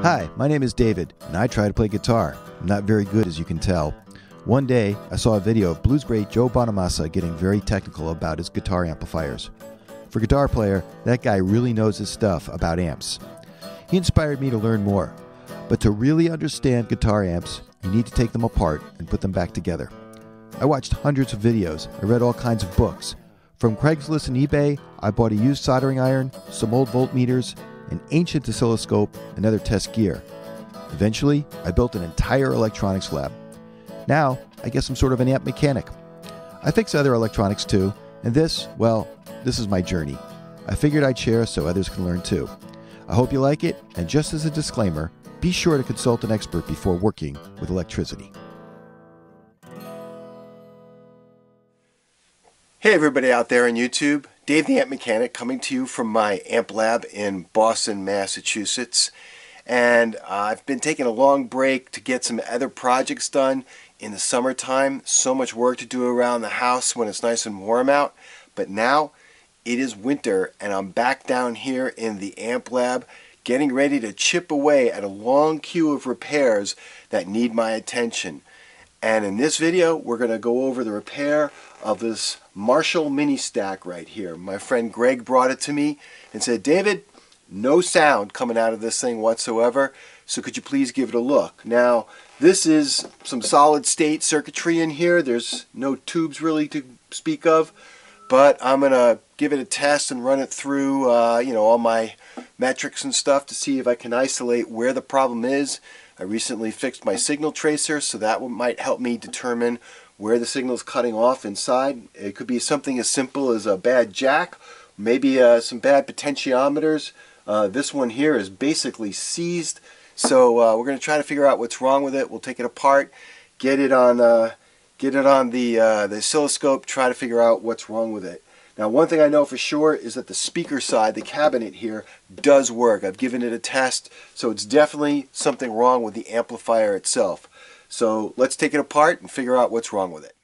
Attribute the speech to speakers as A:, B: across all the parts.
A: Hi, my name is David, and I try to play guitar. I'm not very good, as you can tell. One day, I saw a video of blues great Joe Bonamassa getting very technical about his guitar amplifiers. For a guitar player, that guy really knows his stuff about amps. He inspired me to learn more. But to really understand guitar amps, you need to take them apart and put them back together. I watched hundreds of videos. I read all kinds of books. From Craigslist and eBay, I bought a used soldering iron, some old voltmeters, an ancient oscilloscope, and other test gear. Eventually, I built an entire electronics lab. Now, I guess I'm sort of an amp mechanic. I fix other electronics too, and this is my journey. I figured I'd share so others can learn too. I hope you like it, and just as a disclaimer, be sure to consult an expert before working with electricity.
B: Hey everybody out there on YouTube, Dave the Amp Mechanic coming to you from my amp lab in Boston, Massachusetts. And I've been taking a long break to get some other projects done in the summertime. So much work to do around the house when it's nice and warm out. But now it is winter and I'm back down here in the amp lab getting ready to chip away at a long queue of repairs that need my attention. And in this video, we're going to go over the repair of this Marshall mini stack right here. My friend Greg brought it to me and said, David, no sound coming out of this thing whatsoever, so could you please give it a look? Now, this is some solid state circuitry in here. There's no tubes really to speak of, but I'm going to give it a test and run it through all my metrics and stuff to see if I can isolate where the problem is. I recently fixed my signal tracer, so that might help me determine where the signal is cutting off inside. It could be something as simple as a bad jack, maybe some bad potentiometers. This one here is basically seized, so we're going to try to figure out what's wrong with it. We'll take it apart, get it on the oscilloscope, try to figure out what's wrong with it. Now, one thing I know for sure is that the speaker side, the cabinet here, does work. I've given it a test, so it's definitely something wrong with the amplifier itself. So let's take it apart and figure out what's wrong with it.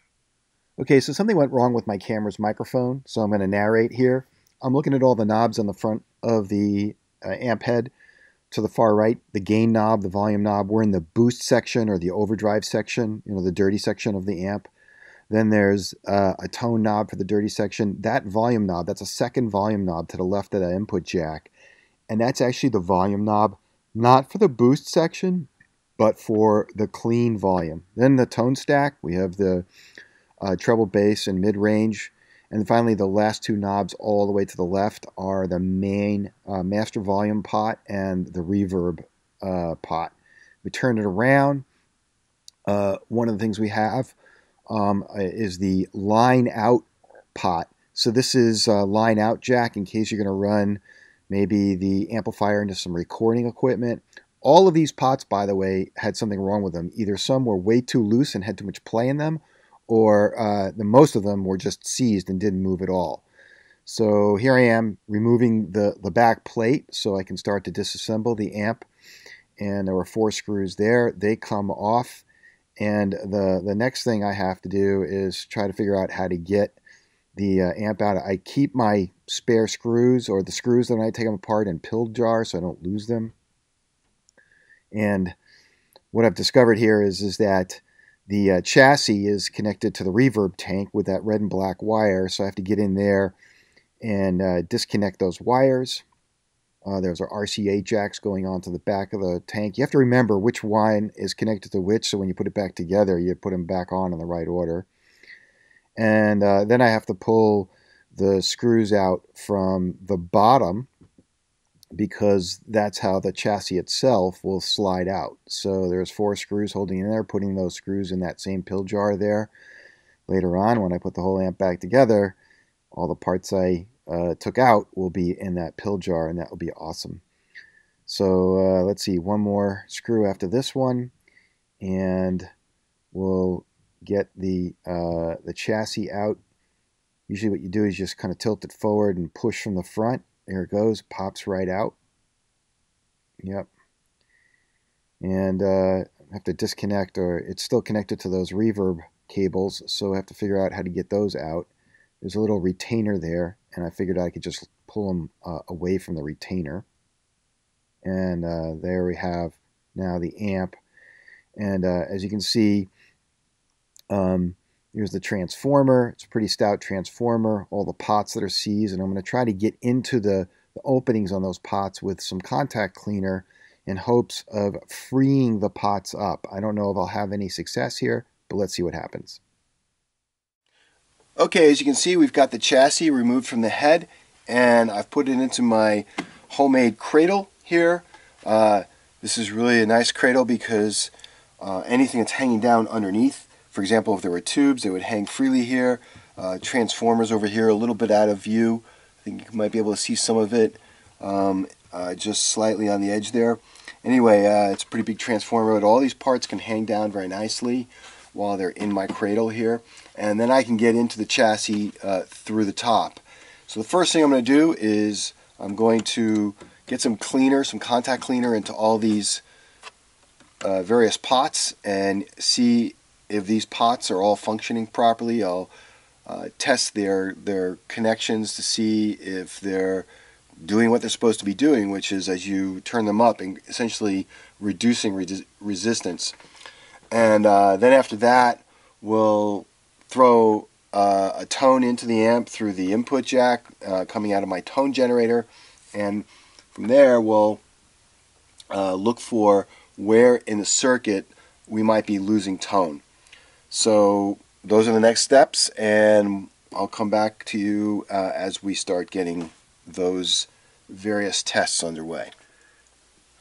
A: Okay, so something went wrong with my camera's microphone, so I'm going to narrate here. I'm looking at all the knobs on the front of the amp head. To the far right, the gain knob, the volume knob. We're in the boost section or the overdrive section, the dirty section of the amp. Then there's a tone knob for the dirty section. That volume knob, that's a second volume knob to the left of the input jack. And that's actually the volume knob, not for the boost section, but for the clean volume. Then the tone stack, we have the treble, bass, and mid-range. And finally, the last two knobs all the way to the left are the main master volume pot and the reverb pot. We turn it around. One of the things we have is the line out pot. So this is a line out jack in case you're going to run maybe the amplifier into some recording equipment. All of these pots, by the way, had something wrong with them. Either some were way too loose and had too much play in them, or most of them were just seized and didn't move at all. So here I am removing the back plate so I can start to disassemble the amp. And there were 4 screws there. They come off. And the next thing I have to do is try to figure out how to get the amp out. I keep my spare screws, or the screws that I take them apart, in pill jars so I don't lose them. And what I've discovered here is that the chassis is connected to the reverb tank with that red and black wire, so I have to get in there and disconnect those wires. There's our RCA jacks going onto the back of the tank. You have to remember which one is connected to which, so when you put it back together, you put them back on in the right order. And then I have to pull the screws out from the bottom, because that's how the chassis itself will slide out. So there's 4 screws holding in there, putting those screws in that same pill jar there. Later on, when I put the whole amp back together, all the parts I took out will be in that pill jar, and that will be awesome. So let's see, one more screw after this one, and we'll get the chassis out. Usually what you do is just kind of tilt it forward and push from the front. There it goes, pops right out. Yep. And I have to disconnect, or it's still connected to those reverb cables, so I have to figure out how to get those out. There's a little retainer there, and I figured I could just pull them away from the retainer. And there we have now the amp. And as you can see, here's the transformer. It's a pretty stout transformer, all the pots that are seized, and I'm going to try to get into the openings on those pots with some contact cleaner in hopes of freeing the pots up. I don't know if I'll have any success here, but let's see what happens.
B: Okay, as you can see, we've got the chassis removed from the head, and I've put it into my homemade cradle here. This is really a nice cradle because anything that's hanging down underneath, for example, if there were tubes, they would hang freely here. Transformers over here, a little bit out of view. I think you might be able to see some of it just slightly on the edge there. Anyway, it's a pretty big transformer, but all these parts can hang down very nicely while they're in my cradle here, and then I can get into the chassis through the top. So the first thing I'm going to do is I'm going to get some cleaner, some contact cleaner into all these various pots and see if these pots are all functioning properly. I'll test their connections to see if they're doing what they're supposed to be doing, which is as you turn them up and essentially reducing resistance. And then after that, we'll throw a tone into the amp through the input jack coming out of my tone generator, and from there we'll look for where in the circuit we might be losing tone. So those are the next steps, and I'll come back to you as we start getting those various tests underway.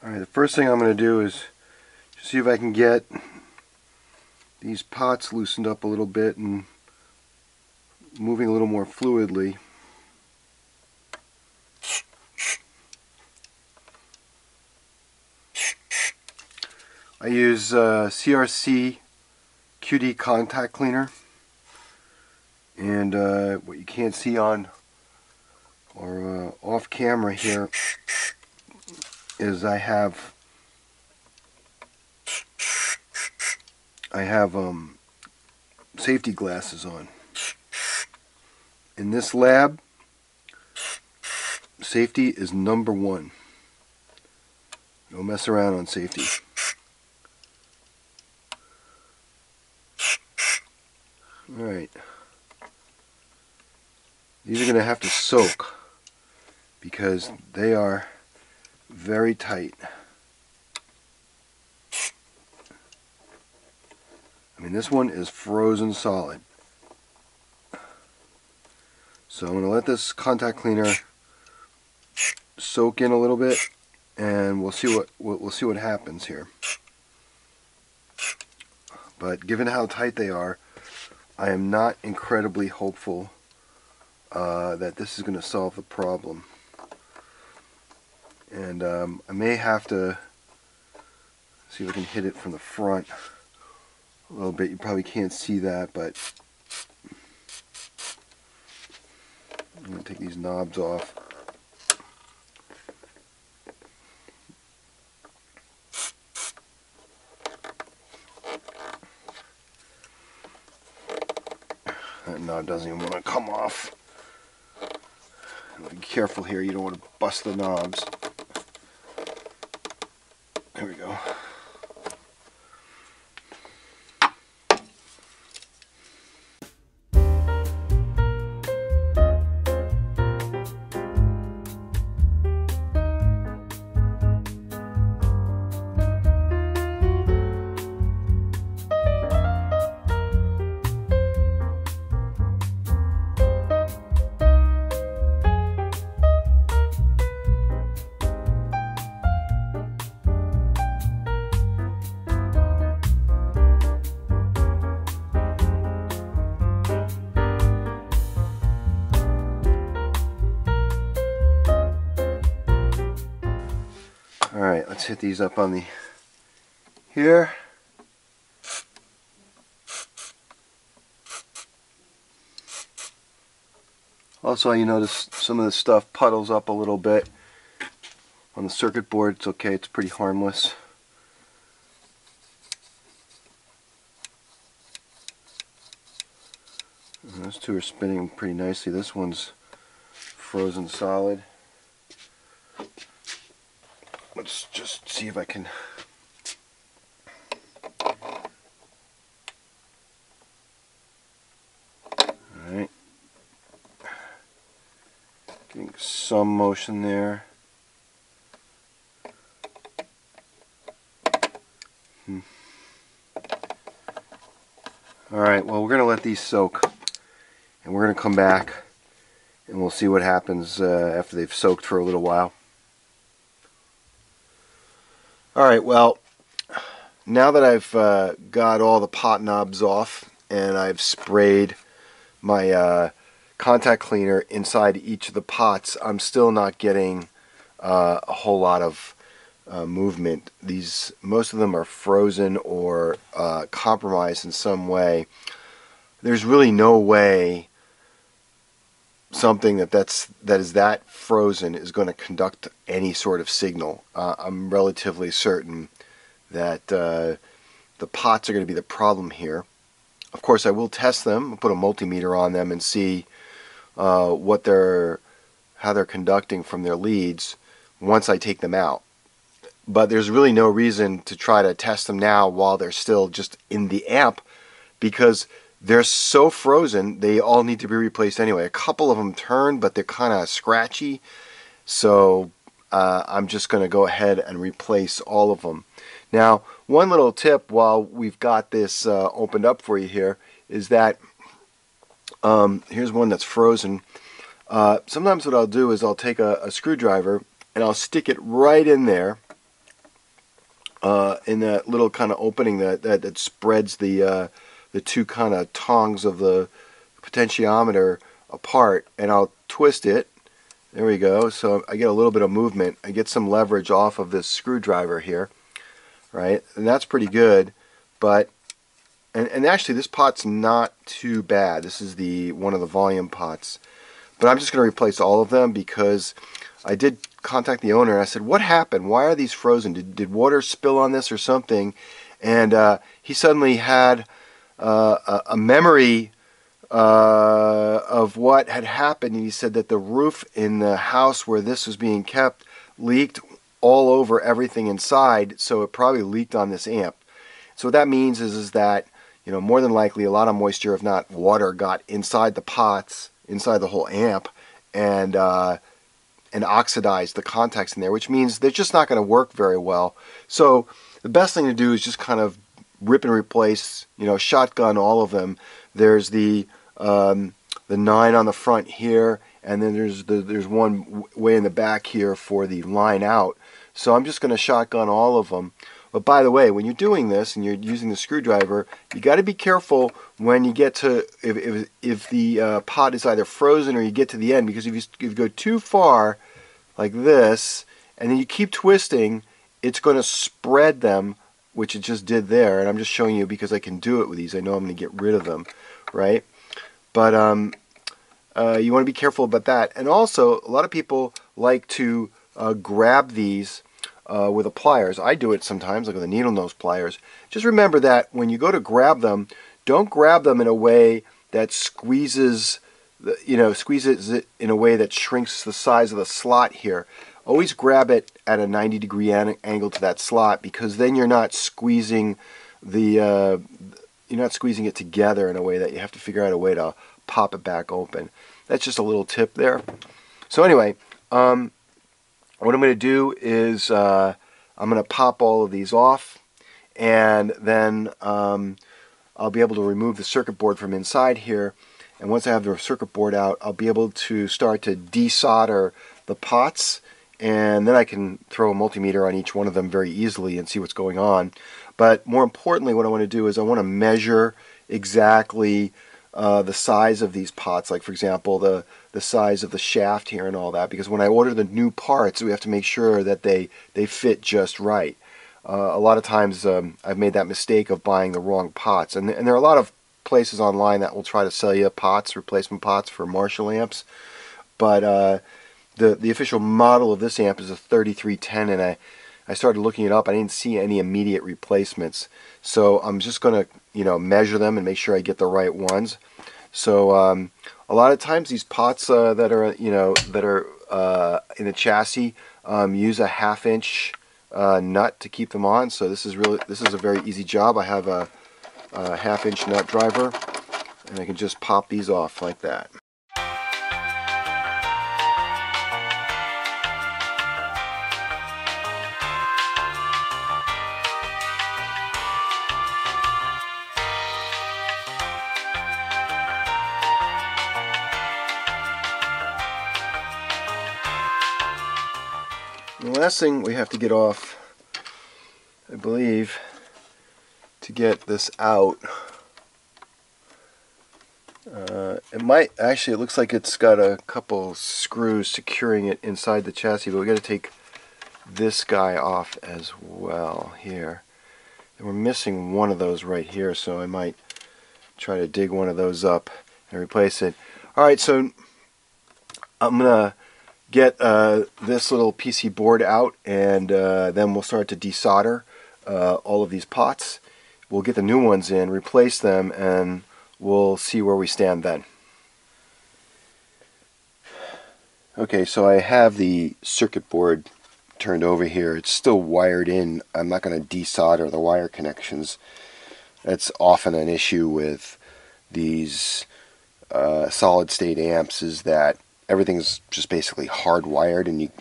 B: Alright, the first thing I'm going to do is see if I can get these pots loosened up a little bit and moving a little more fluidly. I use CRC QD contact cleaner, and what you can't see on or off camera here is I have safety glasses on. In this lab, safety is number one. Don't mess around on safety. Alright. These are going to have to soak because they are very tight. I mean, this one is frozen solid. So I'm going to let this contact cleaner soak in a little bit, and we'll see what happens here. But given how tight they are, I am not incredibly hopeful that this is going to solve the problem. And I may have to see if I can hit it from the front a little bit. You probably can't see that, but I'm going to take these knobs off. That knob doesn't even want to come off. Be careful here, you don't want to bust the knobs. There we go. Alright, let's hit these up on the here. Also, you notice some of the stuff puddles up a little bit on the circuit board. It's okay, it's pretty harmless. And those two are spinning pretty nicely. This one's frozen solid. let's just see if I can. Alright. Getting some motion there. Alright, well, we're going to let these soak, and we're going to come back and we'll see what happens after they've soaked for a little while. Alright, well, now that I've got all the pot knobs off and I've sprayed my contact cleaner inside each of the pots, I'm still not getting a whole lot of movement. Most of them are frozen or compromised in some way. There's really no way something that is that frozen is going to conduct any sort of signal. I'm relatively certain that the pots are going to be the problem here. Of course, I will test them, put a multimeter on them, and see how they're conducting from their leads once I take them out. But there's really no reason to try to test them now while they're still just in the amp, because they're so frozen they all need to be replaced anyway. A couple of them turn, but they're kind of scratchy, so I'm just going to go ahead and replace all of them. Now, one little tip while we've got this opened up for you here is that here's one that's frozen. Sometimes what I'll do is I'll take a screwdriver and I'll stick it right in there in that little kind of opening that spreads the two kind of tongs of the potentiometer apart, and I'll twist it. There we go. So I get a little bit of movement. I get some leverage off of this screwdriver here, right? And that's pretty good. But and actually this pot's not too bad. This is one of the volume pots. But I'm just going to replace all of them because I did contact the owner and I said, what happened? Why are these frozen? Did water spill on this or something? And he suddenly had a memory of what had happened. And he said that the roof in the house where this was being kept leaked all over everything inside, so it probably leaked on this amp. So what that means is that, you know, more than likely a lot of moisture, if not water, got inside the pots, inside the whole amp, and oxidized the contacts in there, which means they're just not going to work very well. So the best thing to do is just kind of rip and replace, you know, shotgun all of them. There's the 9 on the front here, and then there's one way in the back here for the line out. So I'm just going to shotgun all of them. But by the way, when you're doing this and you're using the screwdriver, you got to be careful when you get to if the pot is either frozen or you get to the end, because if you go too far like this and then you keep twisting, it's going to spread them, which it just did there. And I'm just showing you because I can do it with these. I know I'm going to get rid of them, right? But you want to be careful about that. And also, a lot of people like to grab these with the pliers. I do it sometimes, like with the needle nose pliers. Just remember that when you go to grab them, don't grab them in a way that squeezes it in a way that shrinks the size of the slot here. Always grab it at a 90-degree angle to that slot, because then you're not squeezing it together in a way that you have to figure out a way to pop it back open. That's just a little tip there. So anyway, what I'm going to do is I'm going to pop all of these off, and then I'll be able to remove the circuit board from inside here. And once I have the circuit board out, I'll be able to start to desolder the pots, and then I can throw a multimeter on each one of them very easily and see what's going on. But more importantly, what I want to do is I want to measure exactly the size of these pots, like for example the size of the shaft here and all that, because when I order the new parts we have to make sure that they fit just right. A lot of times I've made that mistake of buying the wrong pots, and there are a lot of places online that will try to sell you pots, replacement pots for Marshall amps, but the official model of this amp is a 3310, and I started looking it up. I didn't see any immediate replacements, so I'm just going to measure them and make sure I get the right ones. So a lot of times these pots that are in the chassis use a 1/2 inch nut to keep them on. So this is a very easy job. I have a 1/2-inch nut driver, and I can just pop these off like that. The last thing we have to get off, I believe, to get this out, it looks like it's got a couple screws securing it inside the chassis, but we got to take this guy off as well here. And we're missing one of those right here, so I might try to dig one of those up and replace it. Alright, so I'm going to get this little PC board out, and then we'll start to desolder all of these pots. We'll get the new ones in, replace them, and we'll see where we stand then. Okay, so I have the circuit board turned over here. It's still wired in. I'm not going to desolder the wire connections. That's often an issue with these solid state amps, is that everything's just basically hardwired, and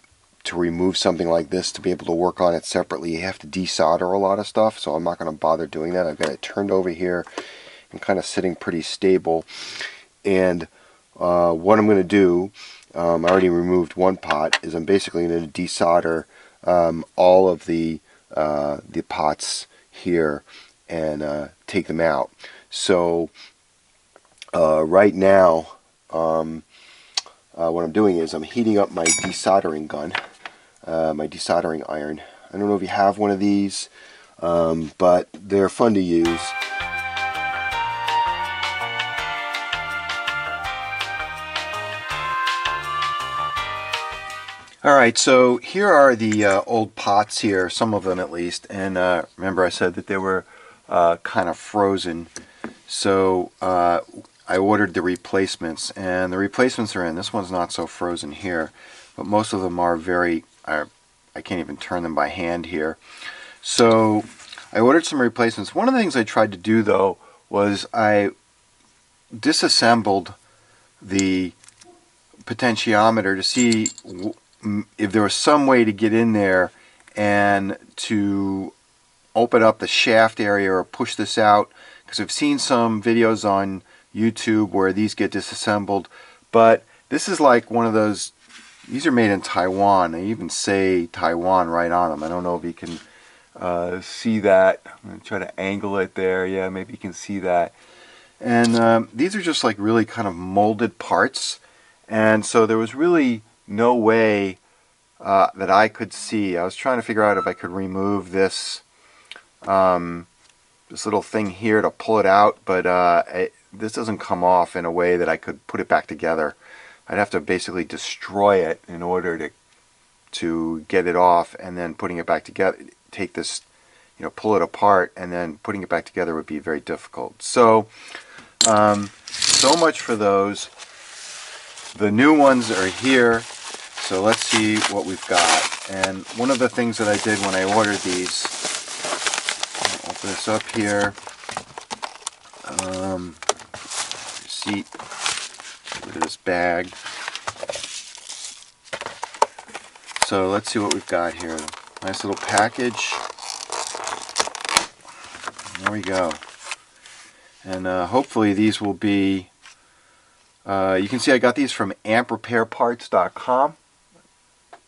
B: to remove something like this, to be able to work on it separately, you have to desolder a lot of stuff, so I'm not going to bother doing that. I've got it turned over here and kind of sitting pretty stable. And what I'm going to do, I already removed one pot, is I'm basically going to desolder all of the pots here and take them out. So right now, what I'm doing is I'm heating up my desoldering gun, my desoldering iron. I don't know if you have one of these, but they're fun to use. Alright, so here are the old pots here, some of them at least, and remember I said that they were kind of frozen, so I ordered the replacements, and the replacements are in. This one's not so frozen here, but most of them are I can't even turn them by hand here. So I ordered some replacements. One of the things I tried to do, though, was I disassembled the potentiometer to see if there was some way to get in there and to open up the shaft area or push this out, because I've seen some videos on YouTube where these get disassembled, but this is like one of those, these are made in Taiwan. They even say Taiwan right on them. I don't know if you can see that. I'm going to try to angle it there. Yeah, maybe you can see that. And these are just like really kind of molded parts, and so there was really no way that I could see. I was trying to figure out if I could remove this this little thing here to pull it out, but this doesn't come off in a way that I could put it back together. I'd have to basically destroy it in order to get it off, and then putting it back together, take this, pull it apart, and then putting it back together would be very difficult. So so much for those. The new ones are here, so let's see what we've got. And one of the things that I did when I ordered these, I'll open this up here, receipt, get rid of this bag. So let's see what we've got here. Nice little package. There we go. And hopefully these will be, you can see I got these from AmpRepairParts.com.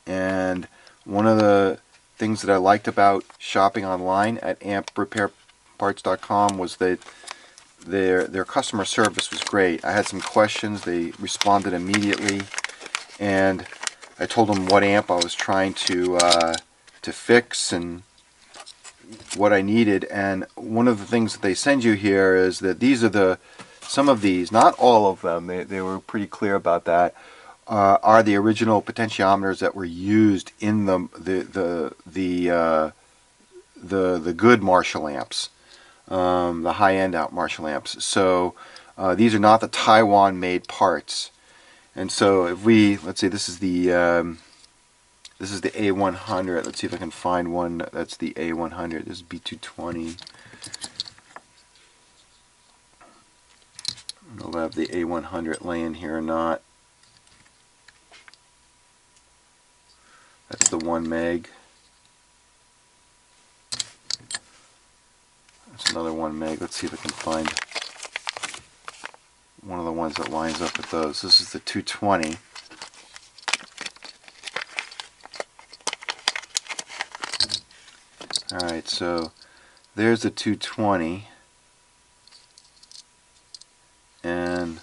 B: And one of the things that I liked about shopping online at AmpRepairParts.com was that their customer service was great. I had some questions. They responded immediately, and I told them what amp I was trying to fix and what I needed. And one of the things that they send you here is that these are some of these, not all of them, they were pretty clear about that, are the original potentiometers that were used in the good Marshall amps, the high-end out Marshall amps. So these are not the Taiwan-made parts. And so if let's say this is the This is the A100. Let's see if I can find one that's the A100. This is B220. I don't know if I have the A100 laying here or not. That's the 1 meg. That's another 1 meg. Let's see if I can find one of the ones that lines up with those. This is the 220. Alright, so there's the 220. And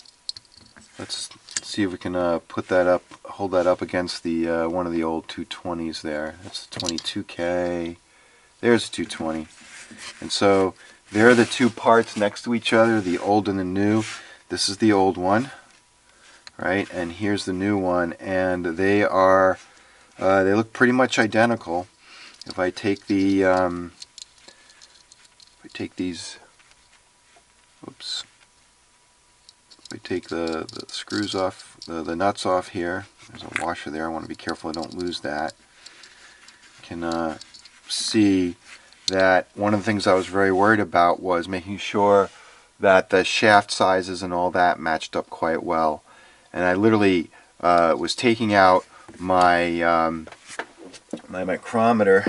B: let's see if we can put that up, hold that up against the one of the old 220s there. That's the 22K. There's the 220. And so there are the two parts next to each other, the old and the new. This is the old one, right? And here's the new one, and they are they look pretty much identical. If I take the these, oops. We take the screws off, the nuts off here. There's a washer there. I want to be careful I don't lose that. You can see that one of the things I was very worried about was making sure that the shaft sizes and all that matched up quite well. And I literally was taking out my my micrometer,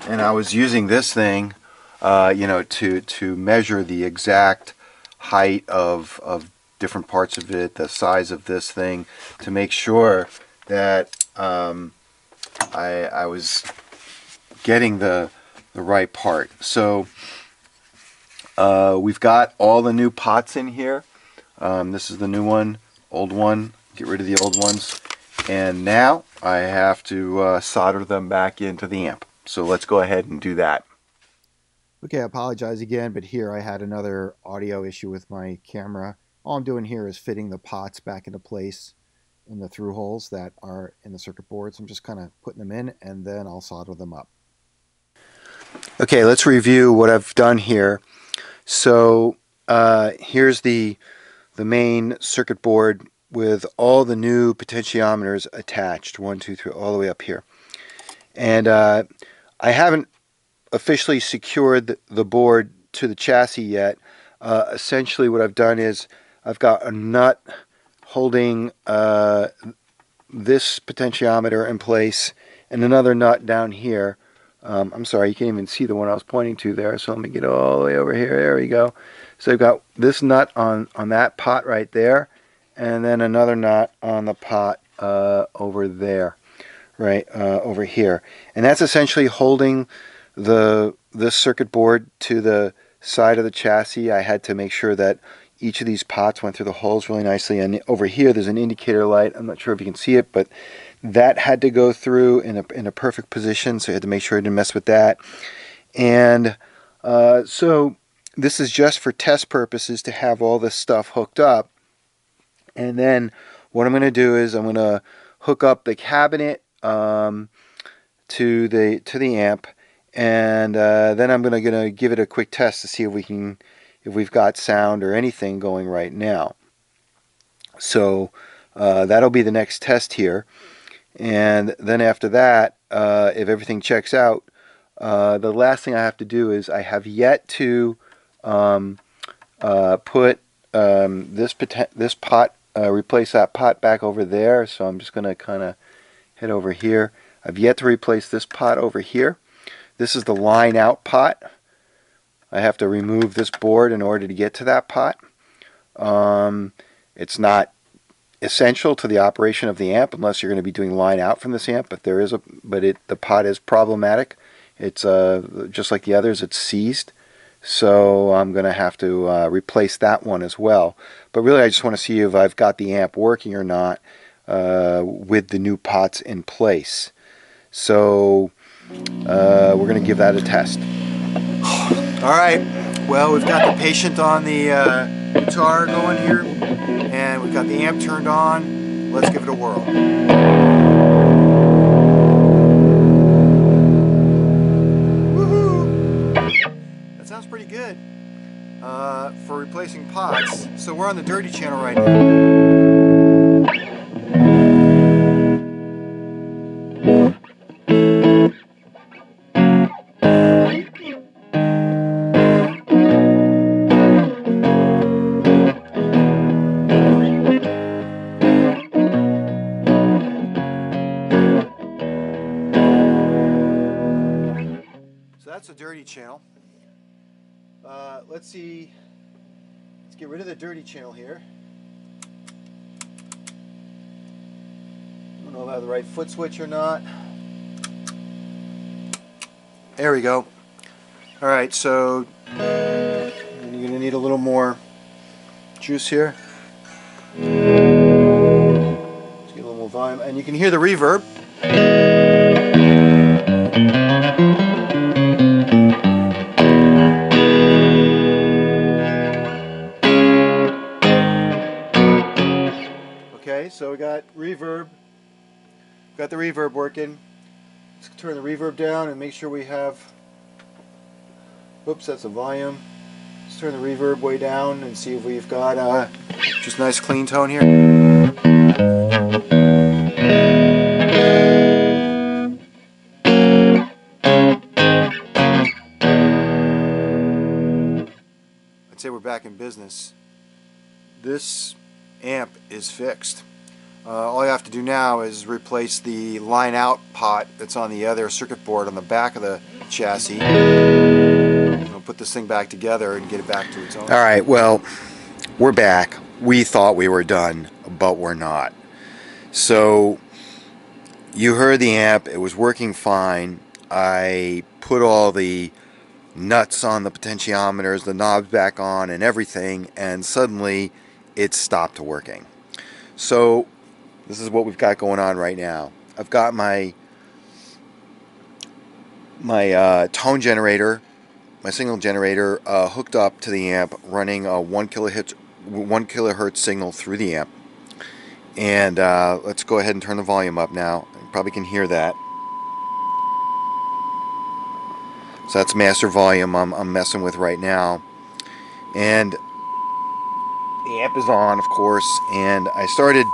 B: and I was using this thing to measure the exact height of different parts of it, the size of this thing, to make sure that I was getting the right part. So we've got all the new pots in here. This is the new one, old one. Get rid of the old ones. And now I have to solder them back into the amp. So let's go ahead and do that.
A: Okay, I apologize again, but here I had another audio issue with my camera. All I'm doing here is fitting the pots back into place in the through holes that are in the circuit board. So I'm just kind of putting them in, and then I'll solder them up.
B: Okay, let's review what I've done here. So here's the main circuit board with all the new potentiometers attached, 1, 2, 3, all the way up here. And I haven't officially secured the board to the chassis yet. Essentially what I've done is I've got a nut holding this potentiometer in place and another nut down here. I'm sorry, you can't even see the one I was pointing to there, so let me get all the way over here. There we go. So I've got this nut on that pot right there, and then another nut on the pot over there, right over here. And that's essentially holding this circuit board to the side of the chassis. I had to make sure that each of these pots went through the holes really nicely. And over here there's an indicator light. I'm not sure if you can see it, but that had to go through in a perfect position, so you had to make sure I didn't mess with that. And so this is just for test purposes to have all this stuff hooked up. And then what I'm going to do is I'm going to hook up the cabinet to the amp. And then I'm gonna give it a quick test to see if we've got sound or anything going right now. So that'll be the next test here. And then after that, if everything checks out, the last thing I have to do is I have yet to put this pot, replace that pot back over there. So I'm just gonna kind of head over here. I've yet to replace this pot over here. This is the line out pot. I have to remove this board in order to get to that pot. It's not essential to the operation of the amp unless you're going to be doing line out from this amp, but the pot is problematic. It's just like the others, it's seized. So I'm going to have to replace that one as well. But really I just want to see if I've got the amp working or not with the new pots in place. So we're going to give that a test. All right, well, we've got the patient on the guitar going here, and we've got the amp turned on. Let's give it a whirl. Woohoo! That sounds pretty good for replacing pots. So we're on the dirty channel right now. that's a dirty channel. Let's see. Let's get rid of the dirty channel here. I don't know if I have the right foot switch or not. There we go. Alright, so you're going to need a little more juice here. Let's get a little more volume. And you can hear the reverb. Okay, so we got reverb. Got the reverb working. Let's turn the reverb down and make sure we have. Oops, that's the volume. Let's turn the reverb way down and see if we've got just nice clean tone here. I'd say we're back in business. This amp is fixed. All you have to do now is replace the line out pot that's on the other circuit board on the back of the chassis. We'll put this thing back together and get it back to its own.
A: Alright, well, we're back. We thought we were done, but we're not. So, you heard the amp. It was working fine. I put all the nuts on the potentiometers, the knobs back on and everything, and suddenly it stopped working. So, this is what we've got going on right now. I've got my tone generator, my signal generator, hooked up to the amp, running a 1 kilohertz signal through the amp. And let's go ahead and turn the volume up now. You probably can hear that. So that's master volume I'm messing with right now. And the amp is on, of course, and I started.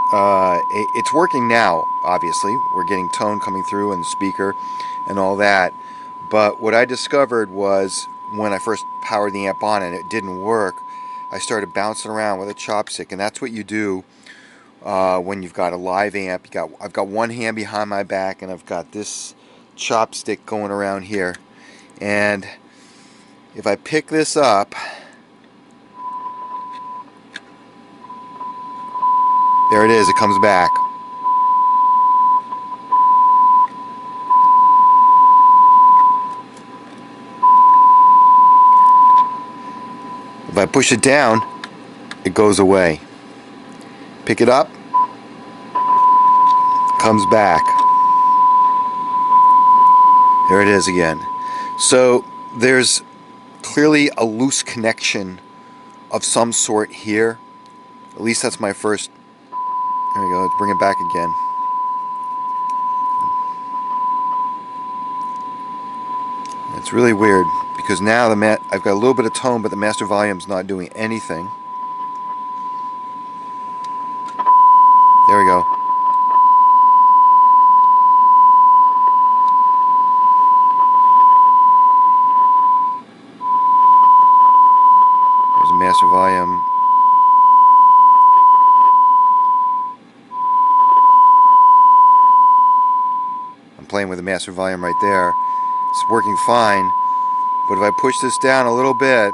A: It's working now, obviously. We're getting tone coming through and the speaker and all that. But what I discovered was when I first powered the amp on and it didn't work, I started bouncing around with a chopstick, and that's what you do when you've got a live amp. I've got one hand behind my back, and I've got this chopstick going around here. And if I pick this up, there it is, it comes back. If I push it down, it goes away. Pick it up, comes back. There it is again. So there's clearly a loose connection of some sort here. At least that's my first. There we go. Let's bring it back again. It's really weird because now I've got a little bit of tone, but the master volume's not doing anything. There we go. There's a master volume. I'm playing with the master volume right there. It's working fine, but if I push this down a little bit,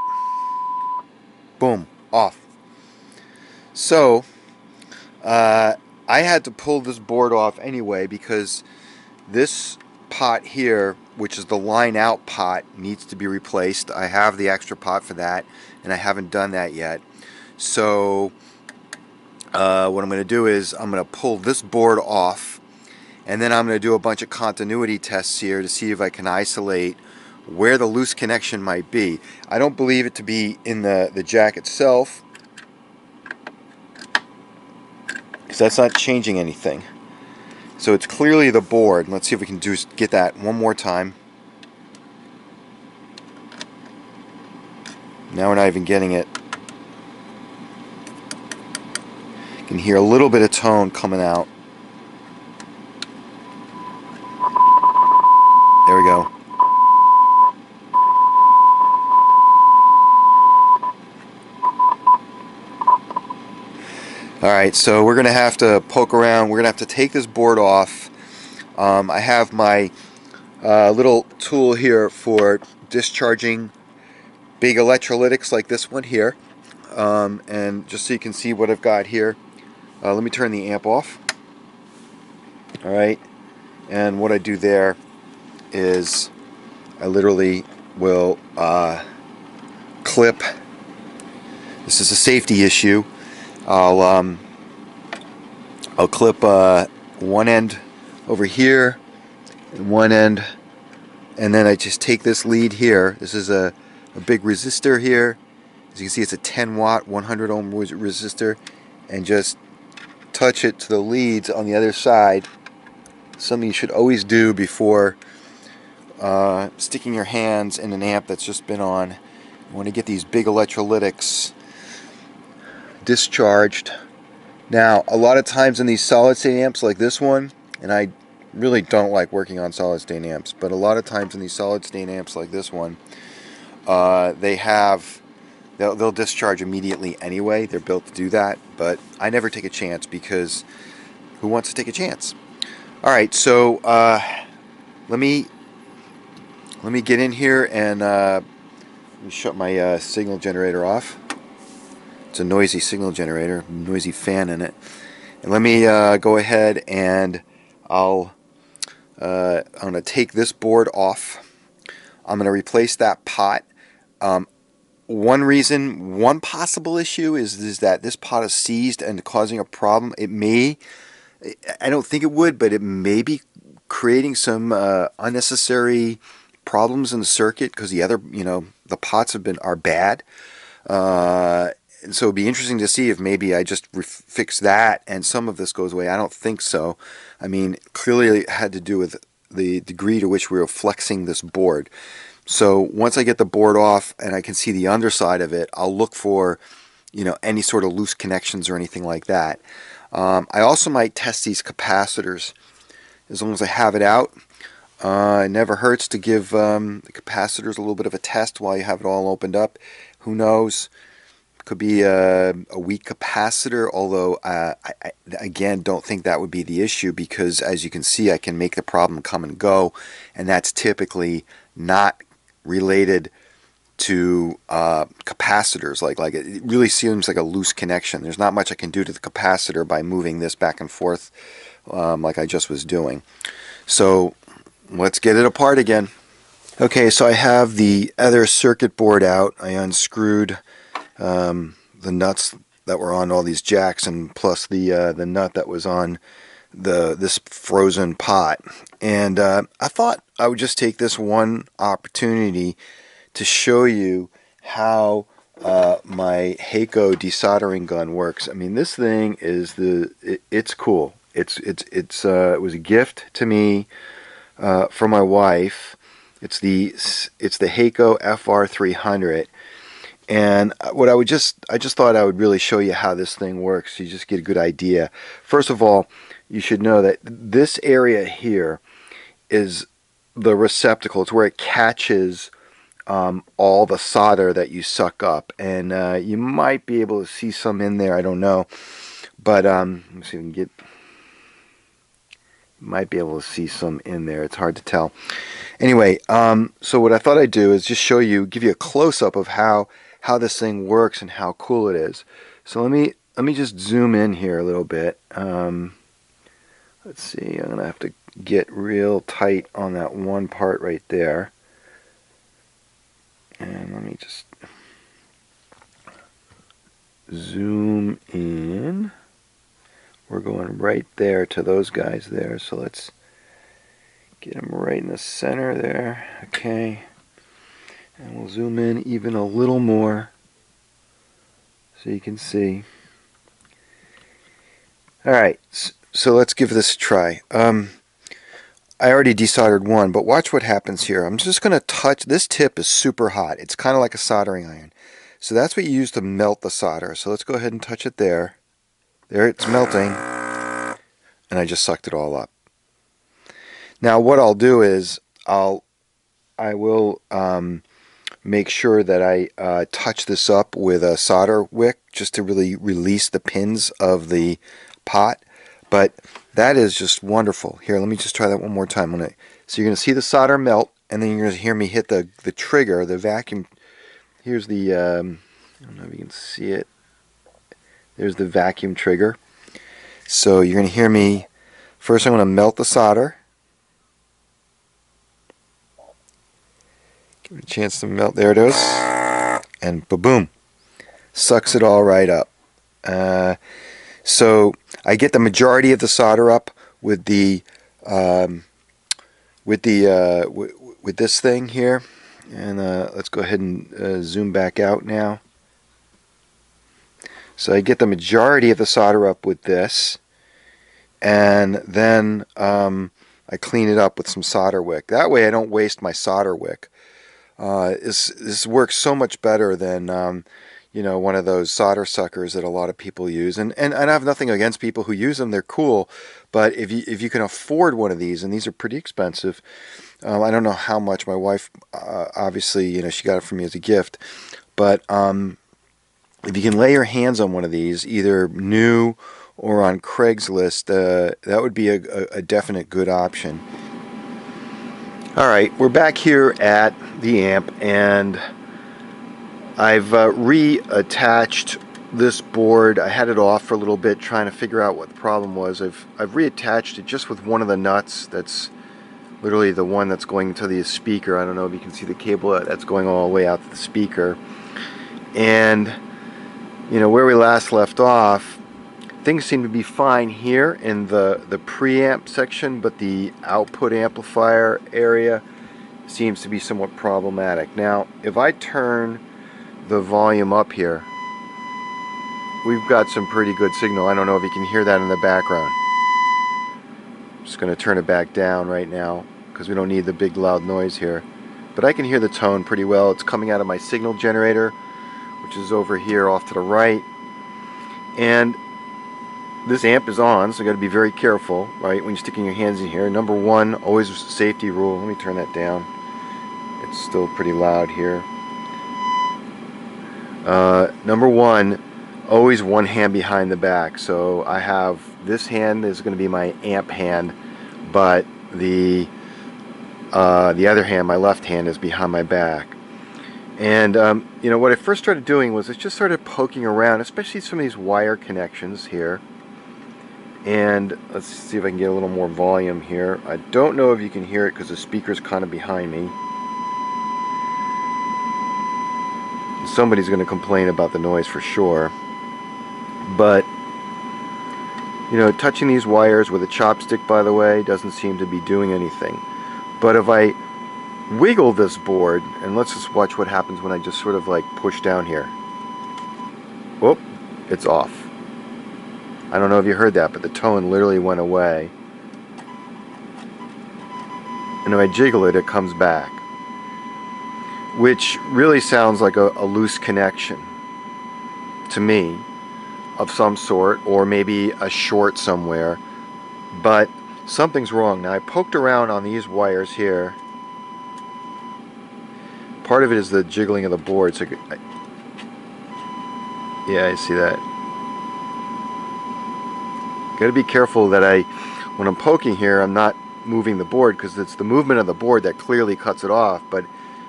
A: boom, off. So, I had to pull this board off anyway because this pot here, which is the line out pot, needs to be replaced. I have the extra pot for that, and I haven't done that yet. So, what I'm going to do is I'm going to pull this board off, and then I'm going to do a bunch of continuity tests here to see if I can isolate where the loose connection might be. I don't believe it to be in the jack itself, because that's not changing anything. So it's clearly the board. Let's see if we can get that one more time. Now we're not even getting it. You can hear a little bit of tone coming out. There we go. Alright, so we're going to have to poke around. We're going to have to take this board off. I have my A little tool here for discharging big electrolytics like this one here. And just so you can see what I've got here, let me turn the amp off. Alright, and what I do there is I literally will clip. This is a safety issue. I'll clip one end over here and one end, and then I just take this lead here. This is a big resistor here. As you can see, it's a 10 watt 100 ohm resistor, and just touch it to the leads on the other side. Something you should always do before sticking your hands in an amp that's just been on. You want to get these big electrolytics discharged. Now, a lot of times in these solid state amps like this one, and I really don't like working on solid state amps, but a lot of times in these solid state amps like this one, they'll discharge immediately anyway. They're built to do that, but I never take a chance, because who wants to take a chance? Alright, so let me get in here and let me shut my signal generator off. It's a noisy signal generator, noisy fan in it. And let me go ahead and I'm going to take this board off. I'm going to replace that pot. One possible issue is that this pot is seized and causing a problem. It may, I don't think it would, but it may be creating some unnecessary problems in the circuit, because the other, the pots are bad. And so it'd be interesting to see if maybe I just fix that and some of this goes away. I don't think so. I mean, clearly it had to do with the degree to which we were flexing this board. So once I get the board off and I can see the underside of it, I'll look for, any sort of loose connections or anything like that. I also might test these capacitors as long as I have it out. It never hurts to give the capacitors a little bit of a test while you have it all opened up. Who knows? Could be a weak capacitor, although I again don't think that would be the issue, because as you can see, I can make the problem come and go, and that's typically not related to capacitors. Like it really seems like a loose connection. There's not much I can do to the capacitor by moving this back and forth like I just was doing. So let's get it apart again. Okay, so I have the other circuit board out. I unscrewed the nuts that were on all these jacks, and plus the nut that was on this frozen pot. And I thought I would just take this one opportunity to show you how my Heiko desoldering gun works. I mean, this thing is it's cool. It was a gift to me from my wife. It's the Heiko FR300. And I just thought I would really show you how this thing works, so you just get a good idea. First of all, you should know that this area here is the receptacle. It's where it catches all the solder that you suck up, and you might be able to see some in there. I don't know, but let me see if we can get. Might be able to see some in there. It's hard to tell. Anyway, so what I thought I'd do is just show you, give you a close-up of how this thing works and how cool it is. So let me just zoom in here a little bit. Let's see, I'm gonna have to get real tight on that one part right there. And let me just zoom in. We're going right there to those guys there. So let's get them right in the center there. Okay. And we'll zoom in even a little more so you can see. Alright, so let's give this a try. I already desoldered one, but watch what happens here. I'm just going to touch, this tip is super hot. It's kind of like a soldering iron. So that's what you use to melt the solder. So let's go ahead and touch it there. There, it's melting. And I just sucked it all up. Now what I'll do is I will make sure that I touch this up with a solder wick just to really release the pins of the pot. But That is just wonderful. Here, let me just try that one more time. So you're going to see the solder melt, and then you're going to hear me hit the trigger, the vacuum. Here's the, I don't know if you can see it. There's the vacuum trigger. So you're going to hear me, first I'm going to melt the solder. Give it a chance to melt. There it is. And ba-boom. Sucks it all right up. So I get the majority of the solder up with the with this thing here, and let's go ahead and zoom back out now. So I get the majority of the solder up with this, and then I clean it up with some solder wick. That way I don't waste my solder wick. This works so much better than one of those solder suckers that a lot of people use. And I have nothing against people who use them. They're cool. But if you can afford one of these, and these are pretty expensive, I don't know how much. My wife, obviously, she got it for me as a gift. But if you can lay your hands on one of these, either new or on Craigslist, that would be a definite good option. Alright, we're back here at the amp, and I've reattached this board. I had it off for a little bit trying to figure out what the problem was. I've reattached it just with one of the nuts. That's literally the one that's going to the speaker. I don't know if you can see the cable that's going all the way out to the speaker. And where we last left off, things seem to be fine here in the preamp section, but the output amplifier area seems to be somewhat problematic. Now, if I turn the volume up here, we've got some pretty good signal. I don't know if you can hear that in the background. I'm just going to turn it back down right now because we don't need the big loud noise here. But I can hear the tone pretty well. It's coming out of my signal generator, which is over here off to the right. And this amp is on, so you got to be very careful, right, when you're sticking your hands in here. Number one, always a safety rule. Let me turn that down. It's still pretty loud here. Number one, always one hand behind the back. So I have this hand is going to be my amp hand, but the other hand, my left hand, is behind my back. And what I first started doing was I just started poking around, especially some of these wire connections here. And let's see if I can get a little more volume here. I don't know if you can hear it because the speaker's kind of behind me. Somebody's going to complain about the noise for sure. But touching these wires with a chopstick, by the way, doesn't seem to be doing anything. But if I wiggle this board, and let's just watch what happens when I just sort of like push down here. Whoop, it's off. I don't know if you heard that, but the tone literally went away. And if I jiggle it, it comes back. Which really sounds like a loose connection to me of some sort, or maybe a short somewhere. But something's wrong. Now I poked around on these wires here. Part of it is the jiggling of the board. So yeah, I see that. Got to be careful that when I'm poking here, I'm not moving the board, because it's the movement of the board that clearly cuts it off. But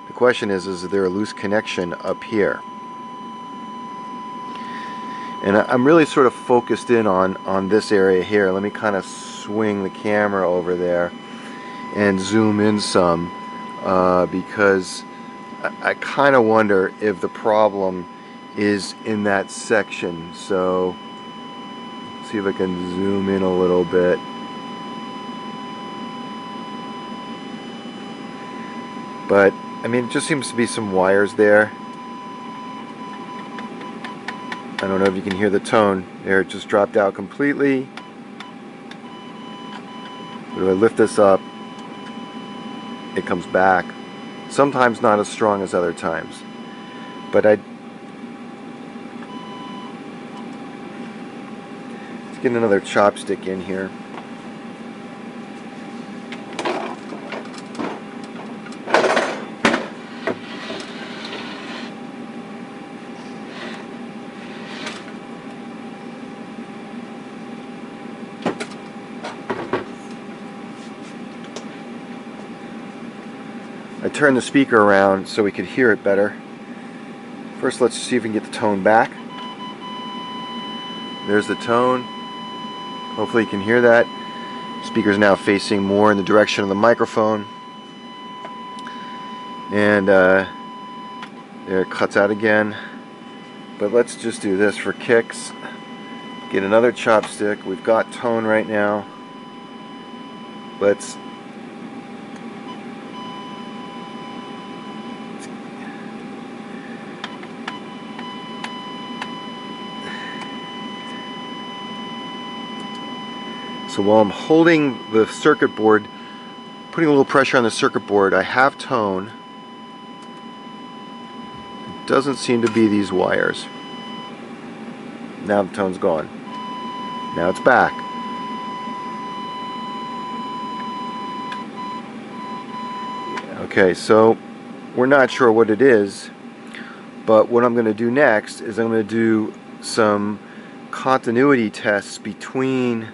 A: the question is there a loose connection up here? And I'm really sort of focused in on this area here. Let me kind of swing the camera over there and zoom in some, because I kind of wonder if the problem is in that section. So see if I can zoom in a little bit. But I mean, it just seems to be some wires there. I don't know if you can hear the tone there. It just dropped out completely. But if I lift this up, it comes back. Sometimes not as strong as other times. But let's get another chopstick in here. I turned the speaker around so we could hear it better. First, let's see if we can get the tone back. There's the tone. Hopefully you can hear that. Speaker's now facing more in the direction of the microphone. And there it cuts out again. But let's just do this for kicks. Get another chopstick. We've got tone right now. Let's So while I'm holding the circuit board, putting a little pressure on the circuit board, I have tone. It doesn't seem to be these wires. Now the tone's gone. Now it's back. Okay, so we're not sure what it is, but what I'm going to do next is I'm going to do some continuity tests between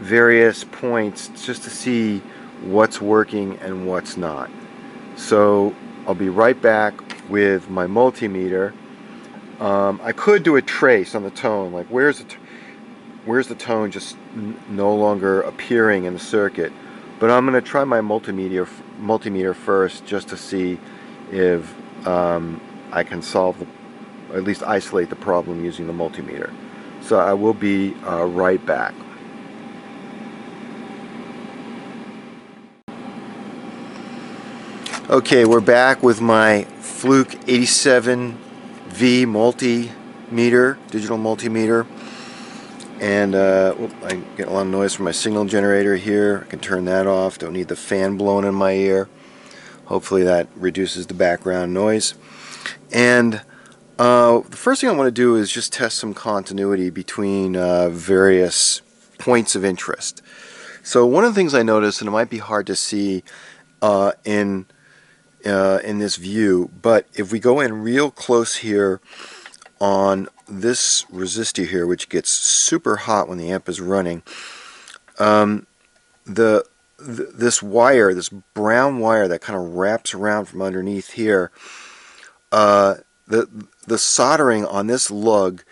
A: various points just to see what's working and what's not. So I'll be right back with my multimeter. I could do a trace on the tone, like where's the tone just no longer appearing in the circuit. But I'm going to try my multimeter first just to see if I can solve or at least isolate the problem using the multimeter. So I will be right back. Okay, we're back with my Fluke 87V multimeter, digital multimeter. And I get a lot of noise from my signal generator here. I can turn that off. Don't need the fan blowing in my ear. Hopefully that reduces the background noise. And the first thing I want to do is just test some continuity between various points of interest. So one of the things I noticed, and it might be hard to see in this view, but if we go in real close here on this resistor here, which gets super hot when the amp is running, this wire, this brown wire that kind of wraps around from underneath here, the soldering on this lug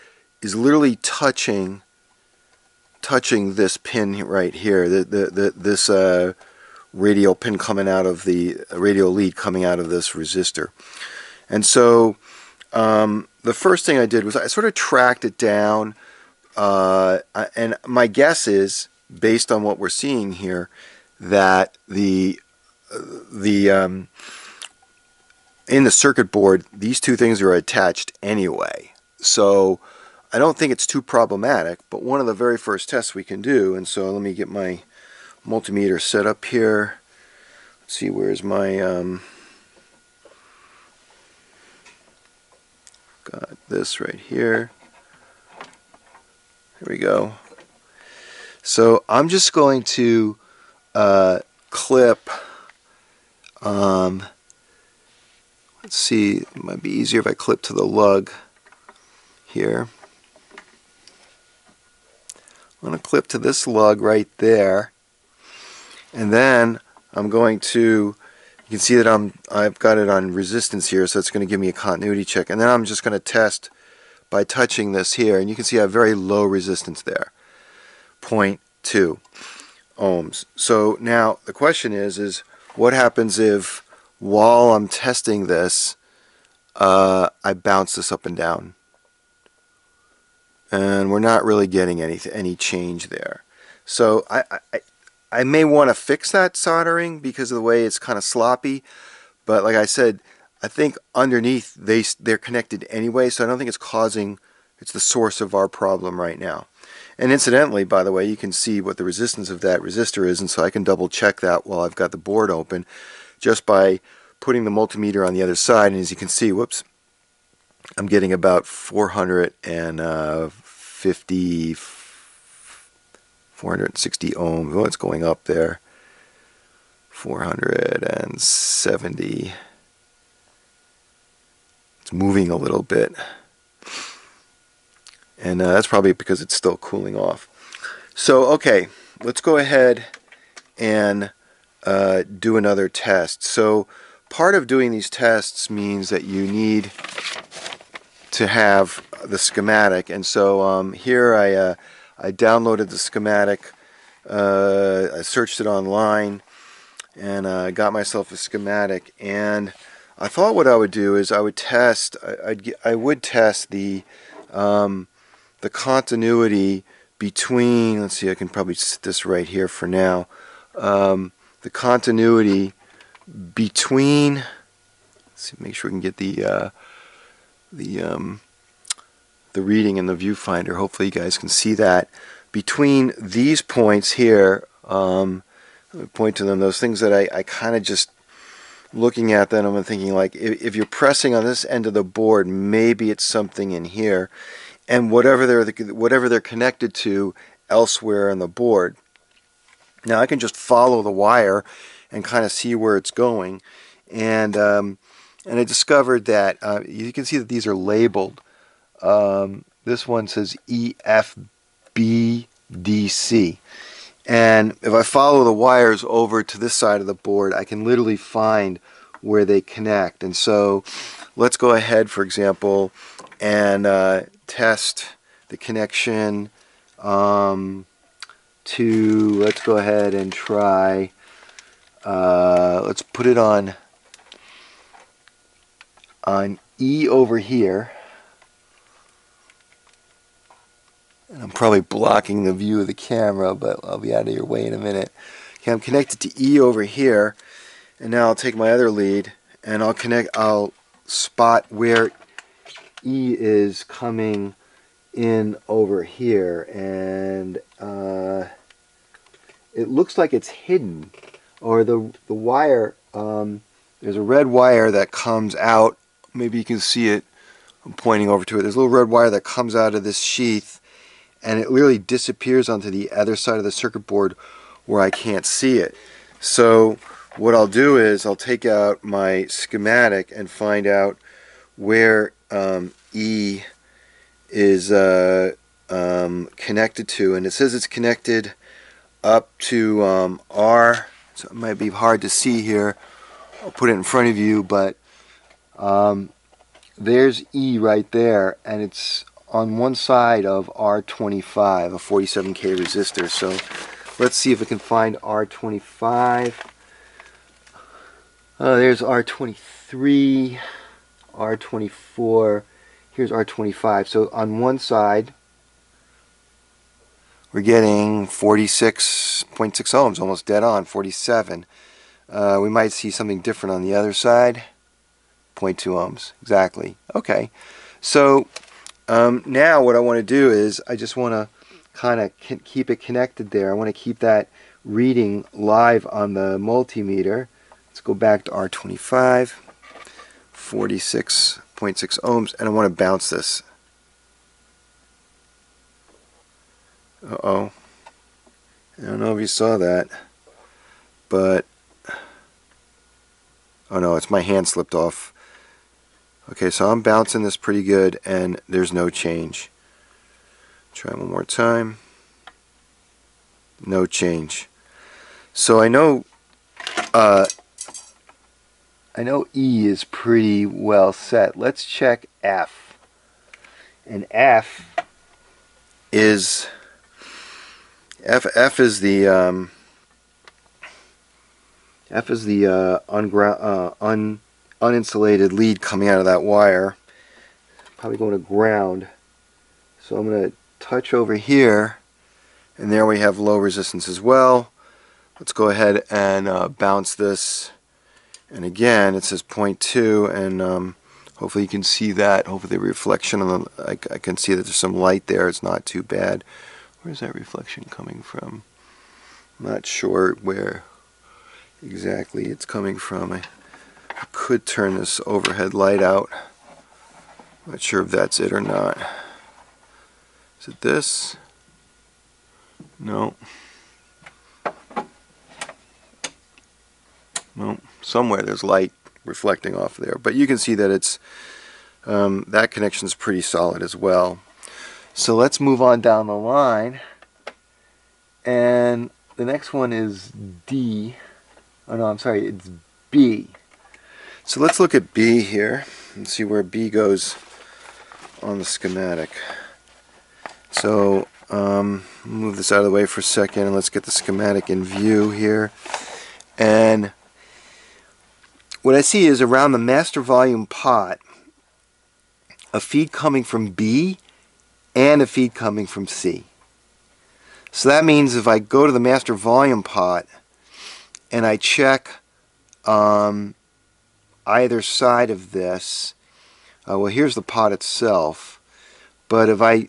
A: is literally touching this pin right here, this radial pin coming out of the radial lead coming out of this resistor. And so the first thing I did was I sort of tracked it down, and my guess is, based on what we're seeing here, that in the circuit board, these two things are attached anyway. So I don't think it's too problematic, but one of the very first tests we can do, and so let me get my multimeter set up here. Let's see, where's my got this right here. Here we go. So I'm just going to clip, let's see, it might be easier if I clip to the lug here. I'm going to clip to this lug right there, and then I'm going to, you can see that I've got it on resistance here, so it's going to give me a continuity check, and then I'm just going to test by touching this here, and you can see I have very low resistance there, 0.2 ohms. So now the question is what happens if while I'm testing this I bounce this up and down? And we're not really getting any change there. So I may want to fix that soldering because of the way it's kind of sloppy, but like I said, I think underneath they're connected anyway, so I don't think it's the source of our problem right now. And incidentally, by the way, you can see what the resistance of that resistor is, and so I can double check that while I've got the board open just by putting the multimeter on the other side, and as you can see, whoops, I'm getting about 460 ohms. Oh, it's going up there. 470. It's moving a little bit. And that's probably because it's still cooling off. So, okay, let's go ahead and do another test. So,
B: part of doing these tests means that you need to have the schematic, and so here I downloaded the schematic. I searched it online and got myself a schematic, and I thought what I would do is I would test the continuity between, let's see, I can probably set this right here for now, the continuity between, let's see, make sure we can get the reading in the viewfinder. Hopefully you guys can see that. Between these points here, let me point to them, those things that I kind of just looking at them, I'm thinking like if you're pressing on this end of the board, maybe it's something in here, and whatever they're connected to elsewhere on the board. Now I can just follow the wire and kind of see where it's going, and I discovered that you can see that these are labeled. This one says EFBDC. And if I follow the wires over to this side of the board, I can literally find where they connect. And so let's go ahead, for example, and test the connection to, let's go ahead and try, let's put it on E over here. And I'm probably blocking the view of the camera, but I'll be out of your way in a minute. Okay, I'm connected to E over here, and now I'll take my other lead and I'll spot where E is coming in over here, and it looks like it's hidden, or the wire, there's a red wire that comes out. Maybe you can see it. I'm pointing over to it. There's a little red wire that comes out of this sheath, and it literally disappears onto the other side of the circuit board where I can't see it. So what I'll do is I'll take out my schematic and find out where E is connected to, and it says it's connected up to R, so it might be hard to see here. I'll put it in front of you, but there's E right there, and it's on one side of R25, a 47K resistor. So let's see if we can find R25. There's R23, R24, here's R25. So on one side, we're getting 46.6 ohms, almost dead on, 47. We might see something different on the other side. 0.2 ohms, exactly. Okay, so now what I want to do is I just want to kind of keep it connected there. I want to keep that reading live on the multimeter. Let's go back to R25, 46.6 ohms, and I want to bounce this. Uh-oh. I don't know if you saw that, but oh no, it's my hand slipped off. Okay, so I'm bouncing this pretty good, and there's no change. Try one more time. No change. So I know E is pretty well set. Let's check F. And F is the uninsulated lead coming out of that wire. Probably going to ground. So I'm going to touch over here, and there we have low resistance as well. Let's go ahead and bounce this, and again it says 0.2, and hopefully you can see that. Hopefully the reflection on the, I can see that there's some light there. It's not too bad. Where's that reflection coming from? I'm not sure where exactly it's coming from. I could turn this overhead light out. I'm not sure if that's it or not. Is it this? No. No. Somewhere there's light reflecting off there, but you can see that it's that connection is pretty solid as well. So let's move on down the line, and the next one is D. Oh no, I'm sorry, it's B. So let's look at B here and see where B goes on the schematic. So move this out of the way for a second and let's get the schematic in view here. And what I see is around the master volume pot, a feed coming from B and a feed coming from C. So that means if I go to the master volume pot and I check either side of this, well, here's the pot itself, but if I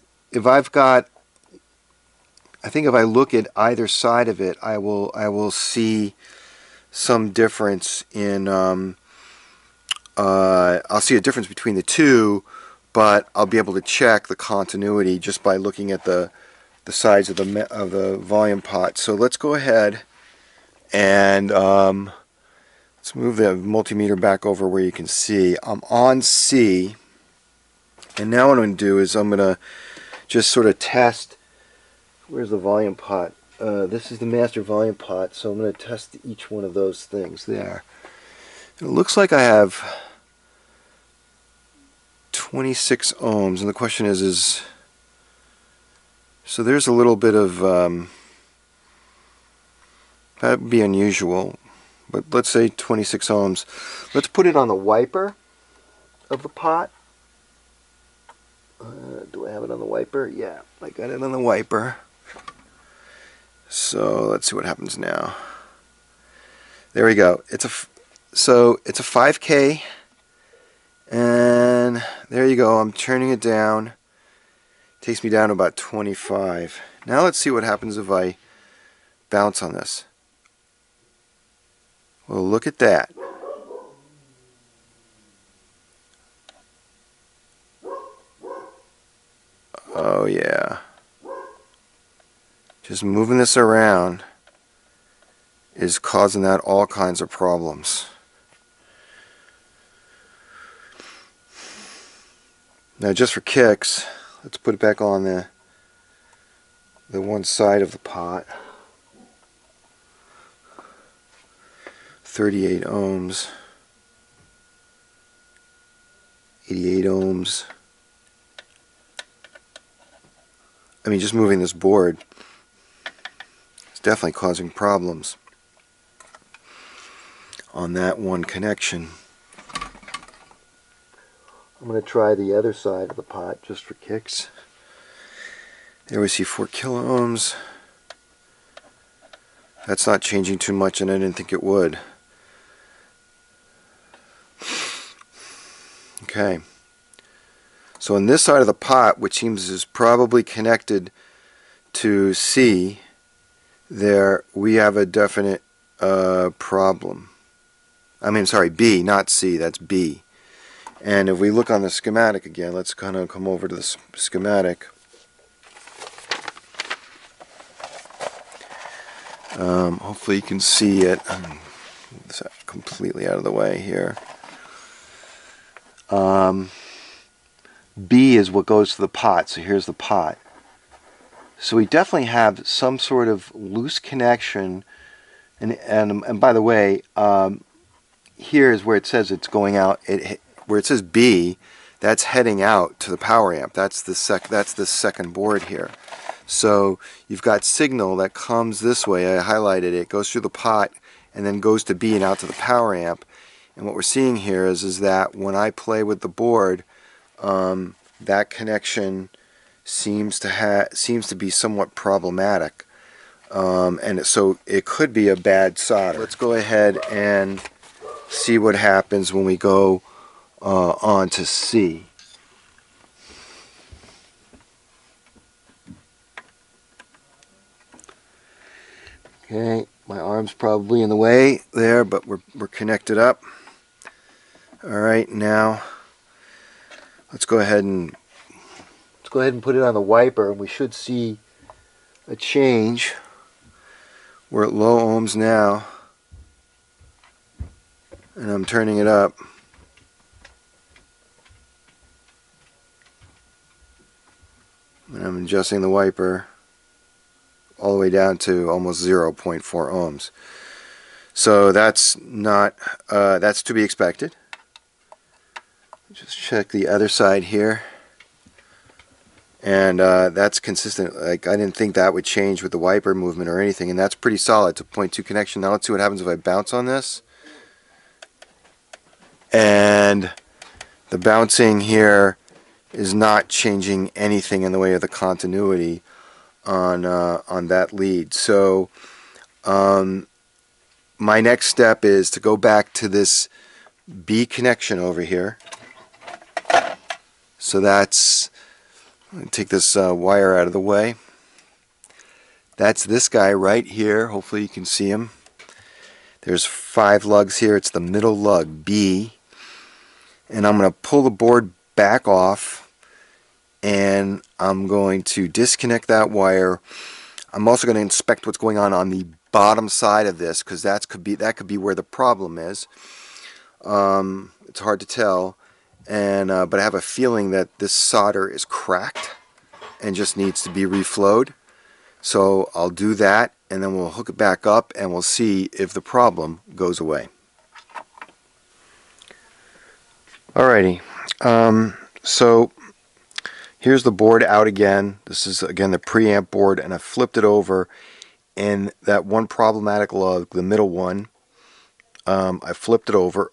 B: look at either side of it, I will see some difference in I'll see a difference between the two, but I'll be able to check the continuity just by looking at the sides of the volume pot. So let's go ahead and let's move the multimeter back over where you can see. I'm on C, and now what I'm going to do is I'm going to just sort of test. Where's the volume pot? This is the master volume pot, so I'm going to test each one of those things there. It looks like I have 26 ohms, and the question is so there's a little bit of that would be unusual, but let's say 26 ohms. Let's put it on the wiper of the pot. Do I have it on the wiper? Yeah, I got it on the wiper. So let's see what happens now. There we go. So it's a 5K, and there you go. I'm turning it down. Takes me down to about 25. Now let's see what happens if I bounce on this. Well, look at that. Oh yeah. Just moving this around is causing that all kinds of problems. Now just for kicks, let's put it back on the one side of the pot. 38 ohms. 88 ohms. I mean, just moving this board is definitely causing problems on that one connection. I'm going to try the other side of the pot just for kicks. There we see 4 kilo ohms. That's not changing too much, and I didn't think it would. Okay. So on this side of the pot, which seems is probably connected to C, there we have a definite problem. I mean, sorry, B, not C, that's B. And if we look on the schematic again, let's kind of come over to the schematic. Hopefully you can see it. It's completely out of the way here. B is what goes to the pot, so here's the pot. So we definitely have some sort of loose connection, and by the way, here is where it says it's going out. Where it says B, that's heading out to the power amp. That's the second board here. So you've got signal that comes this way. I highlighted it. Goes through the pot and then goes to B and out to the power amp. And what we're seeing here is that when I play with the board, that connection seems to be somewhat problematic, and so it could be a bad solder. Let's go ahead and see what happens when we go on to C. Okay, my arm's probably in the way there, but we're connected up. All right, now let's go ahead and put it on the wiper, and we should see a change. We're at low ohms now, and I'm turning it up. And I'm adjusting the wiper all the way down to almost 0.4 ohms. So that's not that's to be expected. Just check the other side here. And that's consistent. Like, I didn't think that would change with the wiper movement or anything, and that's pretty solid. It's a 0.2 connection. Now let's see what happens if I bounce on this. And the bouncing here is not changing anything in the way of the continuity on that lead. So my next step is to go back to this B connection over here. So that's, take this wire out of the way. That's this guy right here. Hopefully you can see him. There's 5 lugs here. It's the middle lug, B. And I'm going to pull the board back off, and I'm going to disconnect that wire. I'm also going to inspect what's going on the bottom side of this, because that could be where the problem is. It's hard to tell, and but I have a feeling that this solder is cracked and just needs to be reflowed. So I'll do that, and then we'll hook it back up, and we'll see if the problem goes away. Alrighty, so here's the board out again. This is again the preamp board, and I flipped it over, and that one problematic lug, the middle one, I flipped it over.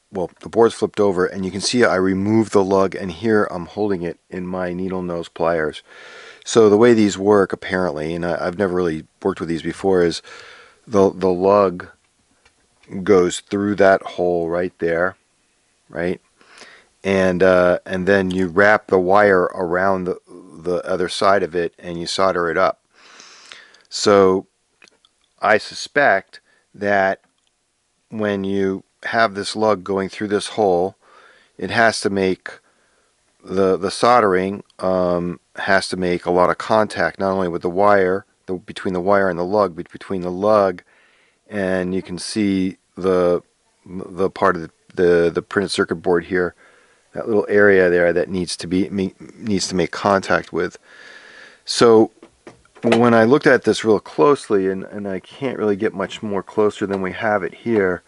B: Well, the board's flipped over, and you can see I removed the lug, and here I'm holding it in my needle nose pliers. So the way these work, apparently, and I've never really worked with these before, is the lug goes through that hole right there, right? And then you wrap the wire around the other side of it, and you solder it up. So I suspect that when you have this lug going through this hole, it has to make the soldering has to make a lot of contact, not only with the wire, between the wire and the lug, but between the lug, and you can see the part of the printed circuit board here, that little area there that needs to make contact with. So when I looked at this real closely, and I can't really get much more closer than we have it here,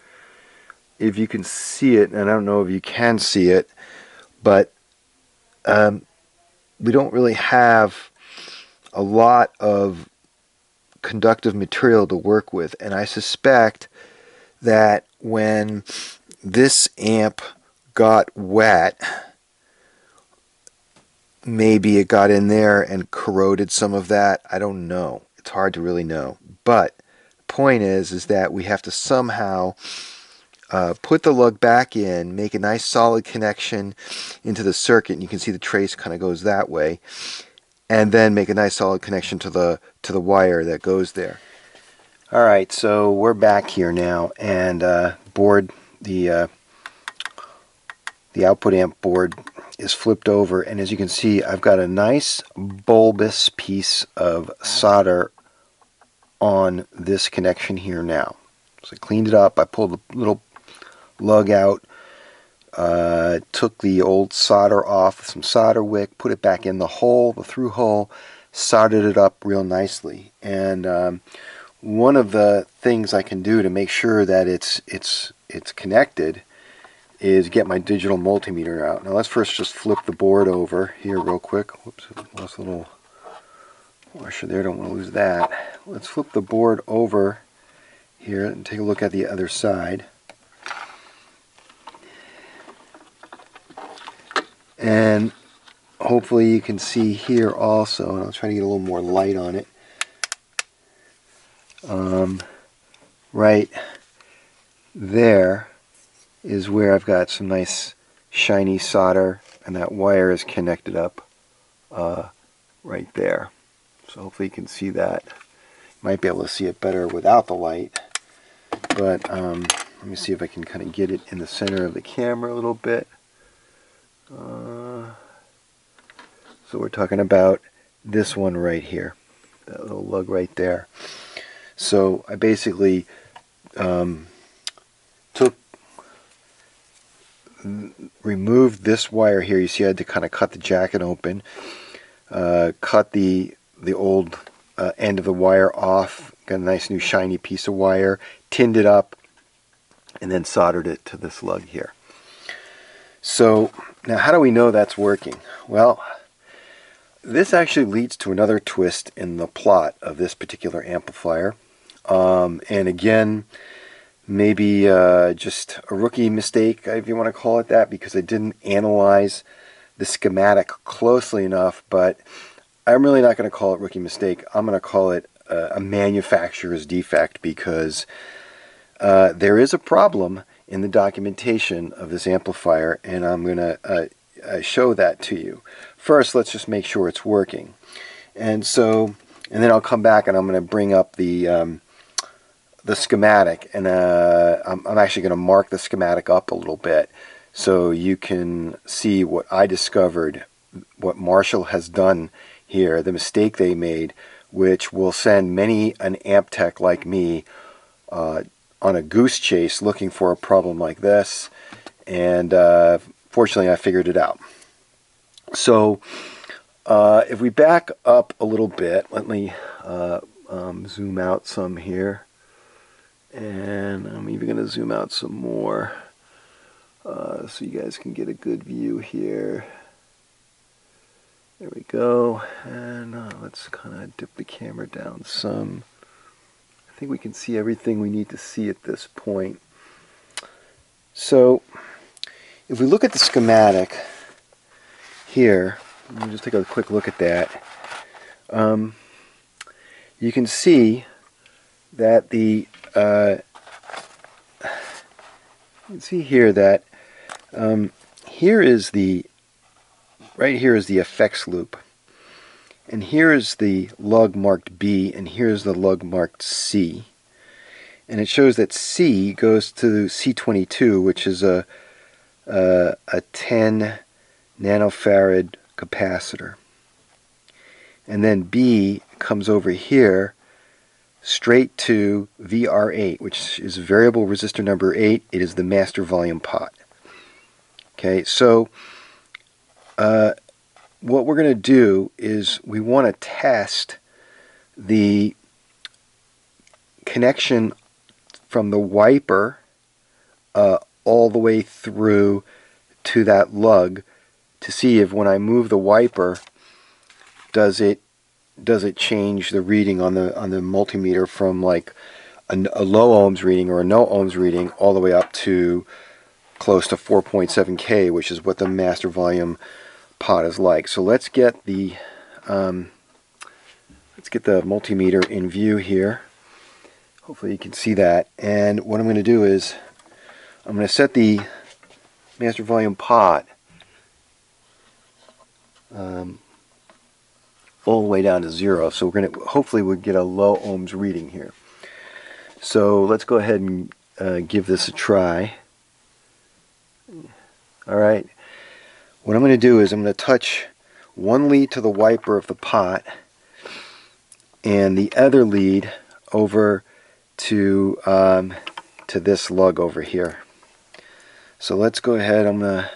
B: if you can see it, and I don't know if you can see it, but we don't really have a lot of conductive material to work with, and I suspect that when this amp got wet, maybe it got in there and corroded some of that. I don't know. It's hard to really know. But the point is that we have to somehow put the lug back in, make a nice solid connection into the circuit, and you can see the trace kind of goes that way, and then make a nice solid connection to the wire that goes there. Alright, so we're back here now, and board, the output amp board is flipped over, and as you can see, I've got a nice bulbous piece of solder on this connection here now. So I cleaned it up, I pulled the little lug out, took the old solder off with some solder wick, put it back in the hole, the through hole, soldered it up real nicely. And one of the things I can do to make sure that it's connected is get my digital multimeter out. Now let's first just flip the board over here real quick. Whoops, lost a little washer there, don't want to lose that. Let's flip the board over here and take a look at the other side. And hopefully you can see here also, and I'll try to get a little more light on it. Right there is where I've got some nice shiny solder, and that wire is connected up right there. So hopefully you can see that. You might be able to see it better without the light, but let me see if I can kind of get it in the center of the camera a little bit. So we're talking about this one right here, that little lug right there. So I basically removed this wire here. You see I had to kind of cut the jacket open, cut the old end of the wire off, got a nice new shiny piece of wire, tinned it up, and then soldered it to this lug here. So now how do we know that's working? Well, this actually leads to another twist in the plot of this particular amplifier. And again, maybe just a rookie mistake, if you want to call it that, because I didn't analyze the schematic closely enough. But I'm really not going to call it rookie mistake. I'm going to call it a manufacturer's defect, because there is a problem in the documentation of this amplifier, and I'm going to show that to you. First, let's just make sure it's working. And then I'll come back and I'm going to bring up the schematic, and I'm actually going to mark the schematic up a little bit so you can see what I discovered, what Marshall has done here, the mistake they made, which will send many an amp tech like me on a goose chase looking for a problem like this. And fortunately I figured it out. So if we back up a little bit, let me zoom out some here, and I'm even going to zoom out some more so you guys can get a good view here. There we go. And let's kind of dip the camera down some. I think we can see everything we need to see at this point. So if we look at the schematic here, let me just take a quick look at that. You can see that you can see here that here is the effects loop, and here is the lug marked B, and here's the lug marked C, and it shows that C goes to C22, which is a 10 nanofarad capacitor, and then B comes over here straight to VR8, which is variable resistor number 8. It is the master volume pot. Okay, so what we're going to do is we want to test the connection from the wiper all the way through to that lug to see if when I move the wiper, does it change the reading on the multimeter from like a low ohms reading or a no ohms reading all the way up to close to 4.7K, which is what the master volume pot is like. So let's get the multimeter in view here. Hopefully you can see that. And what I'm going to do is I'm going to set the master volume pot all the way down to 0. So we're going to hopefully we'll get a low ohms reading here. So let's go ahead and give this a try. Alright, what I'm going to do is I'm going to touch one lead to the wiper of the pot and the other lead over to this lug over here. So let's go ahead, I'm going to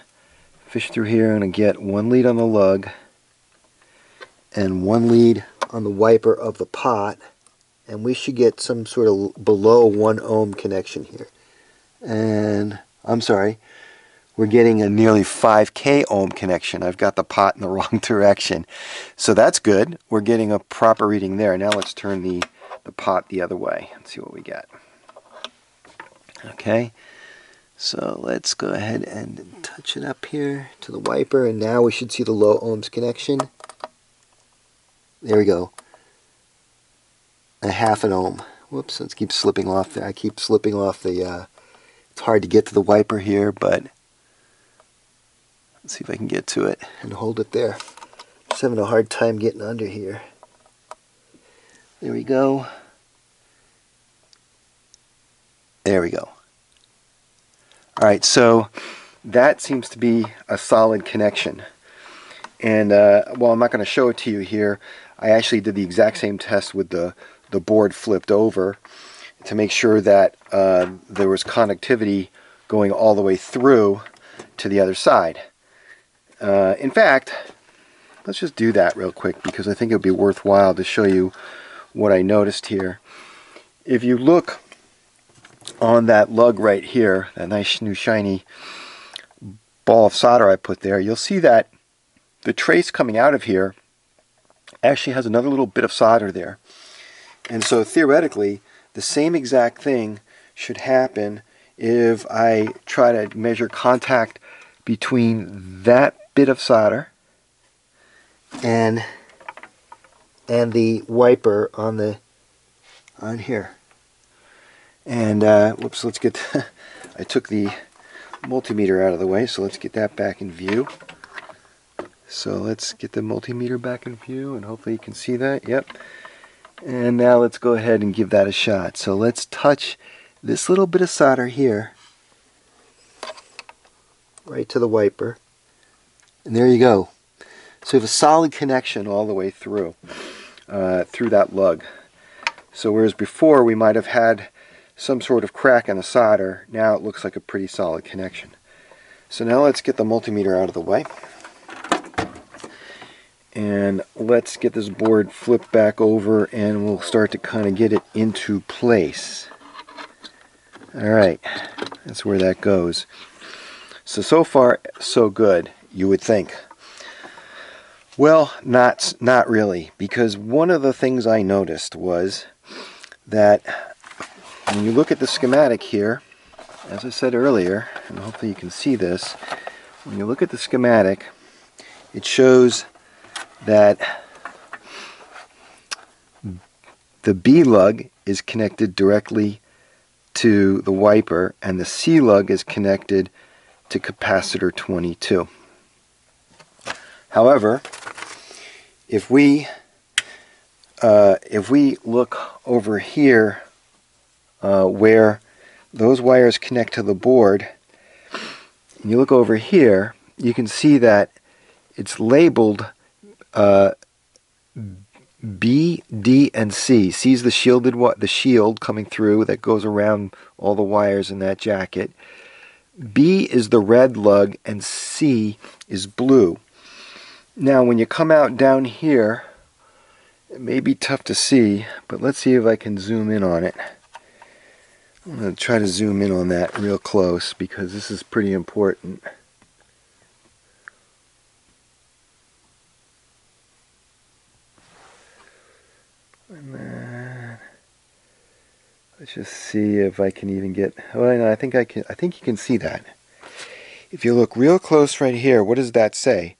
B: fish through here. I'm going to get one lead on the lug and one lead on the wiper of the pot, and we should get some sort of below 1 ohm connection here. And I'm sorry, we're getting a nearly 5K ohm connection. I've got the pot in the wrong direction. So that's good. We're getting a proper reading there. Now let's turn the pot the other way and see what we get. Okay, so let's go ahead and touch it up here to the wiper, and now we should see the low ohms connection. There we go. A 0.5 ohm. Whoops, let's keep slipping off there. I keep slipping off the, it's hard to get to the wiper here, but let's see if I can get to it and hold it there. Just having a hard time getting under here. There we go. There we go. Alright, so that seems to be a solid connection. And well, I'm not going to show it to you here. I actually did the exact same test with the board flipped over to make sure that there was conductivity going all the way through to the other side. In fact, let's just do that real quick because I think it would be worthwhile to show you what I noticed here. If you look on that lug right here, that nice new shiny ball of solder I put there, you'll see that the trace coming out of here actually has another little bit of solder there. And so theoretically, the same exact thing should happen if I try to measure contact between that bit of solder and the wiper on here. And whoops, let's get I took the multimeter out of the way, so let's get that back in view. So let's get the multimeter back in view, and hopefully you can see that. Yep. And now let's go ahead and give that a shot. So let's touch this little bit of solder here right to the wiper. And there you go. So we have a solid connection all the way through that lug. So whereas before we might have had some sort of crack in the solder, now it looks like a pretty solid connection. So now let's get the multimeter out of the way. And let's get this board flipped back over, and we'll start to kind of get it into place. Alright, that's where that goes. So far, so good, you would think. Well, not really, because one of the things I noticed was that when you look at the schematic here, as I said earlier, and hopefully you can see this, when you look at the schematic, it shows that the B lug is connected directly to the wiper, and the C lug is connected to capacitor 22. However, if we look over here where those wires connect to the board, and you look over here, you can see that it's labeled B, D, and C. C is the shield coming through that goes around all the wires in that jacket. B is the red lug, and C is blue. Now, when you come out down here, it may be tough to see, but let's see if I can zoom in on it. I'm going to try to zoom in on that real close because this is pretty important. And then let's just see if I can even get. Oh, no, I think I can. I think you can see that. If you look real close right here, what does that say?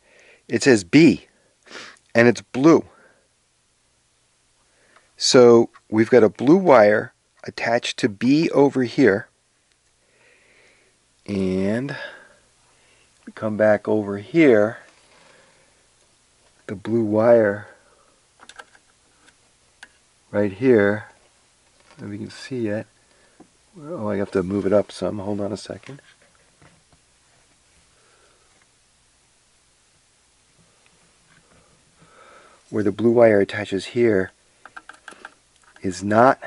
B: It says B, and it's blue. So we've got a blue wire attached to B over here, and we come back over here. The blue wire right here. If you can see it. Oh, I have to move it up some. Hold on a second. Where the blue wire attaches here is not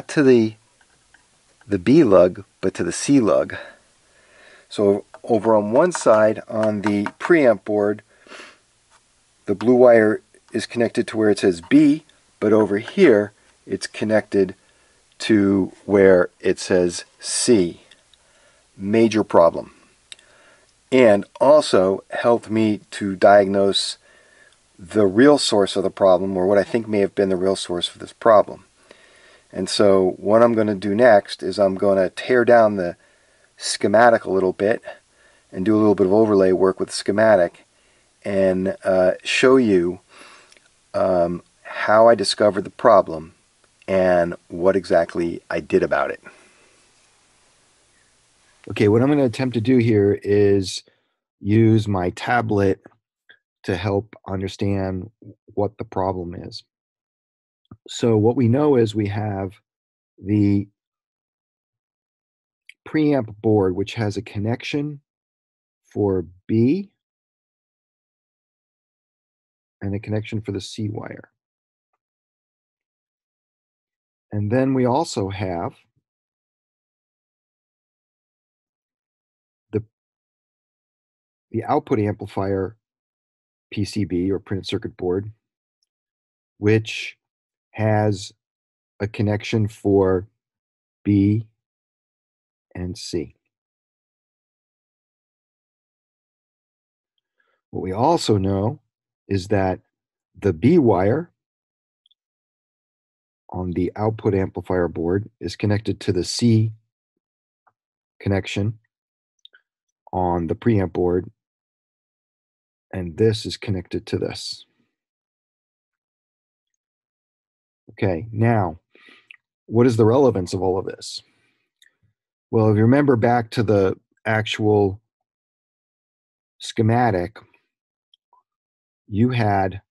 B: to the B lug, but to the C lug. So over on one side on the preamp board, the blue wire is connected to where it says B, but over here it's connected to where it says C. Major problem. And also helped me to diagnose the real source of the problem, or what I think may have been the real source of this problem. And so what I'm going to do next is I'm going to tear down the schematic a little bit and do a little bit of overlay work with the schematic and show you how I discovered the problem and what exactly I did about it.
A: Okay, what I'm going to attempt to do here is use my tablet to help understand what the problem is. So what we know is we have the preamp board, which has a connection for B and a connection for the C wire. And then we also have the output amplifier PCB, or printed circuit board, which has a connection for B and C. What we also know is that the B wire on the output amplifier board is connected to the C connection on the preamp board, and this is connected to this. Okay, now, what is the relevance of all of this? Well, if you remember back to the actual schematic, you had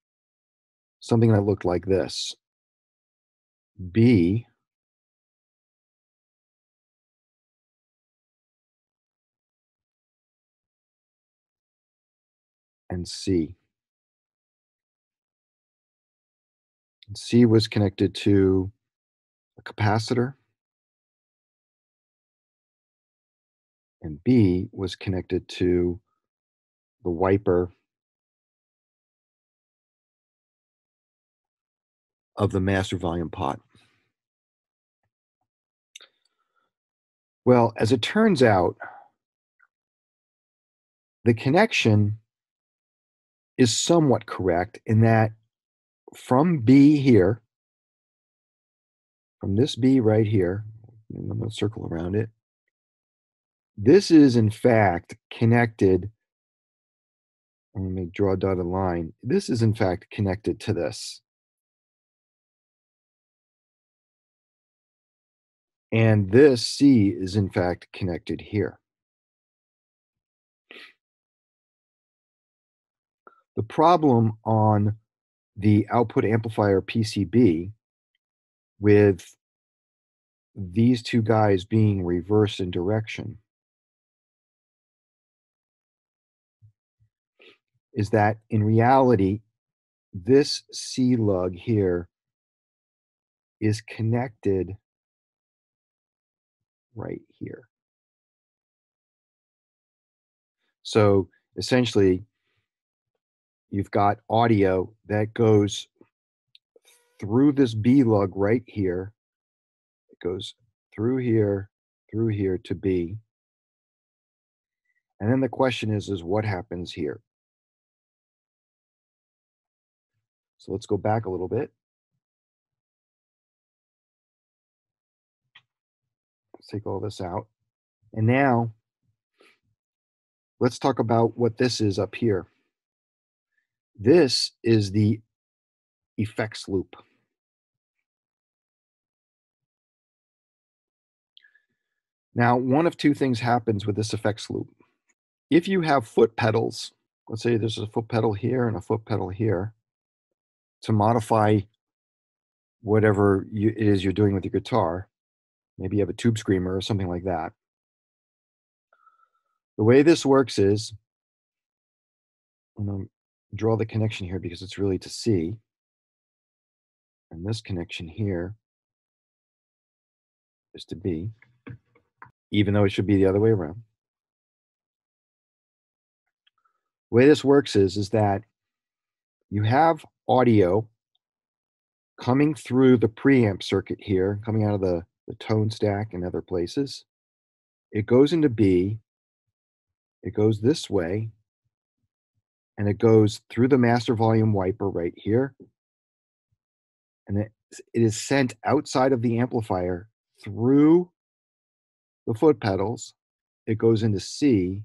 A: something that looked like this. B and C. And C was connected to a capacitor, and B was connected to the wiper of the master volume pot. Well, as it turns out, the connection is somewhat correct in that from B here, from this B right here, I'm going to circle around it, this is in fact connected. Let me draw a dotted line. This is in fact connected to this. And this C is in fact connected here. The problem on the output amplifier PCB with these two guys being reversed in direction is that in reality, this C lug here is connected right here. So essentially, you've got audio that goes through this B lug right here. It goes through here to B. And then the question is what happens here? So let's go back a little bit. Let's take all this out. And now let's talk about what this is up here. This is the effects loop. Now, one of two things happens with this effects loop. If you have foot pedals, let's say there's a foot pedal here and a foot pedal here, to modify whatever it is you're doing with your guitar, maybe you have a tube screamer or something like that. The way this works is, I'm going to draw the connection here because it's really to C. And this connection here is to B, even though it should be the other way around. The way this works is that you have audio coming through the preamp circuit here, coming out of the tone stack and other places. It goes into B, it goes this way, and it goes through the master volume wiper right here. And it is sent outside of the amplifier through the foot pedals. It goes into C,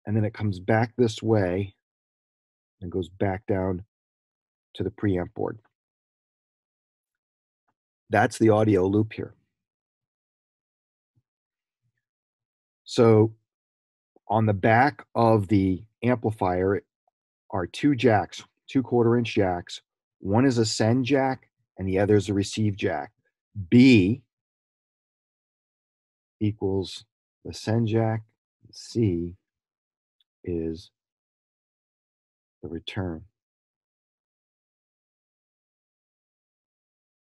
A: and then it comes back this way and goes back down to the preamp board. That's the audio loop here. So on the back of the amplifier are two jacks, 2/4-inch jacks. One is a send jack and the other is a receive jack. B equals the send jack. C is the return.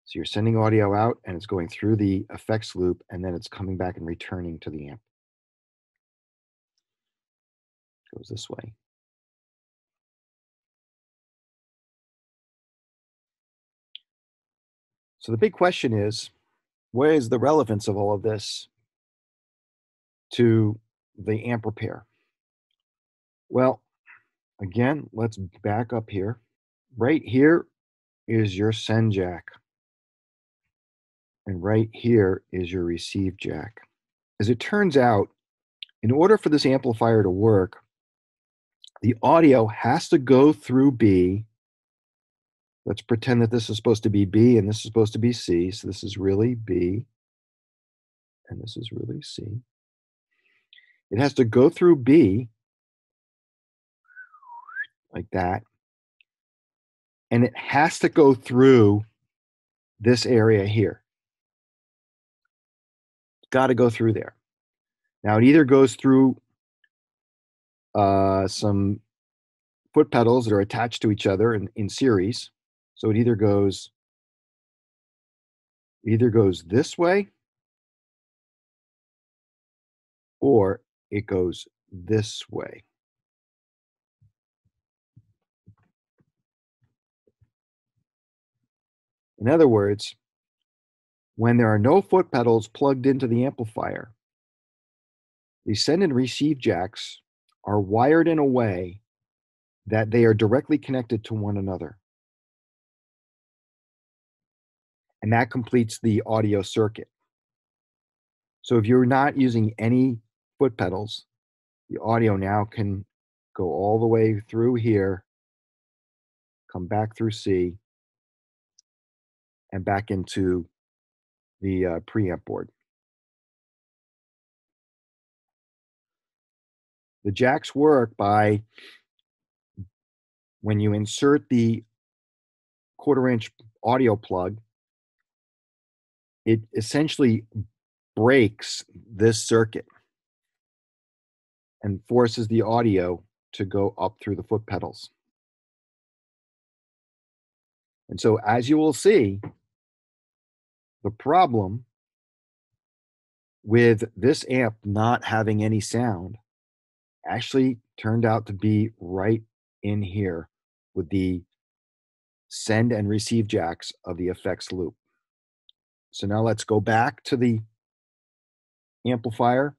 A: So you're sending audio out and it's going through the effects loop and then it's coming back and returning to the amp. It goes this way. So the big question is, what is the relevance of all of this to the amp repair? Well, Again, let's back up here. Right here is your send jack. And right here is your receive jack. As it turns out, in order for this amplifier to work, the audio has to go through B. Let's pretend that this is supposed to be B and this is supposed to be C. So this is really B and this is really C. It has to go through B like that. And it has to go through this area here. It's got to go through there. Now it either goes through some foot pedals that are attached to each other in series. So it either goes this way or it goes this way. In other words, when there are no foot pedals plugged into the amplifier, the send and receive jacks are wired in a way that they are directly connected to one another. And that completes the audio circuit. So if you're not using any foot pedals, the audio now can go all the way through here, come back through C, and back into the preamp board. The jacks work by when you insert the 1/4-inch audio plug, it essentially breaks this circuit and forces the audio to go up through the foot pedals. And so, as you will see, the problem with this amp not having any sound actually turned out to be right in here with the send and receive jacks of the effects loop. So now let's go back to the amplifier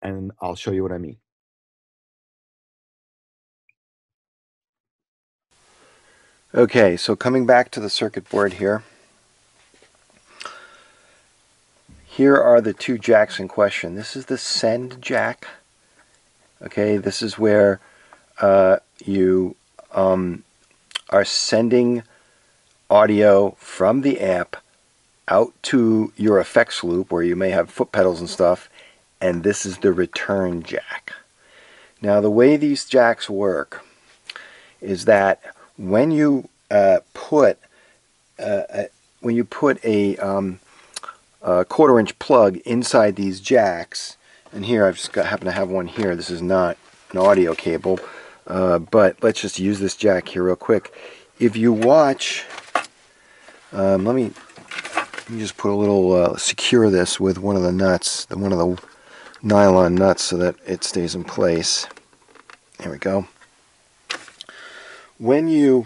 A: and I'll show you what I mean.
B: Okay, so coming back to the circuit board here. Here are the two jacks in question. This is the send jack. Okay, this is where you are sending audio from the amp out to your effects loop where you may have foot pedals and stuff, and this is the return jack. Now the way these jacks work is that when you put a 1/4-inch plug inside these jacks, and here I've just happen to have one here. This is not an audio cable, but let's just use this jack here real quick. If you watch, let me just put a little secure this with one of the nuts, one of the nylon nuts, so that it stays in place. There we go. When you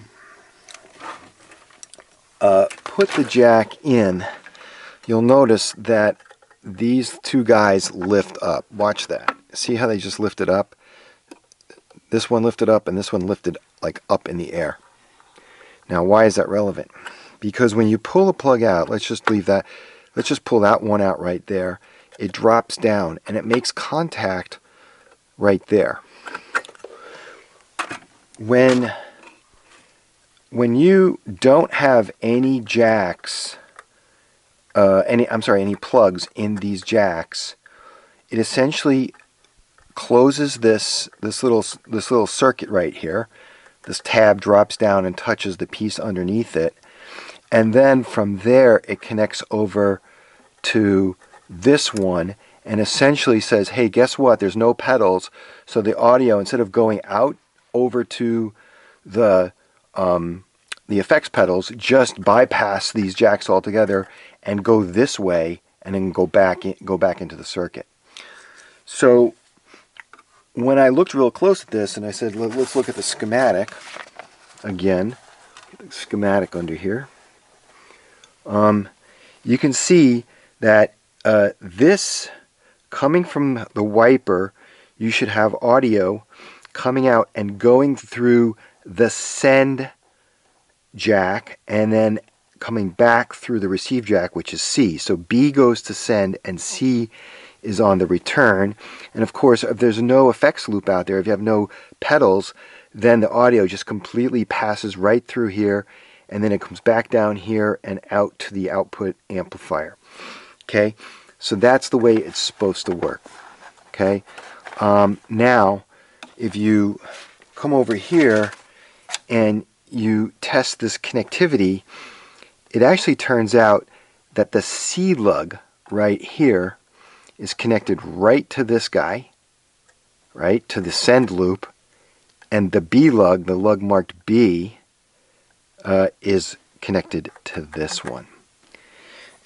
B: put the jack in, you'll notice that these two guys lift up. Watch that. See how they just lifted up? This one lifted up and this one lifted like up in the air. Now why is that relevant? Because when you pull the plug out, let's just leave that, let's just pull that one out right there. It drops down and it makes contact right there. When you don't have any jacks, any plugs in these jacks, it essentially closes this little circuit right here. This tab drops down and touches the piece underneath it, and then from there it connects over to this one and essentially says, hey, guess what, there's no pedals, so the audio, instead of going out over to the effects pedals, just bypass these jacks altogether and go this way and then go back into the circuit. So when I looked real close at this and I said, let's look at the schematic again, get the schematic under here, you can see that this coming from the wiper, you should have audio coming out and going through the send jack and then coming back through the receive jack, which is C. So B goes to send and C is on the return. And of course, if there's no effects loop out there, if you have no pedals, then the audio just completely passes right through here, and then it comes back down here and out to the output amplifier. Okay, so that's the way it's supposed to work. Okay, now if you come over here and you test this connectivity, it actually turns out that the C lug right here is connected right to this guy, right, to the send loop, and the B lug, the lug marked B, is connected to this one.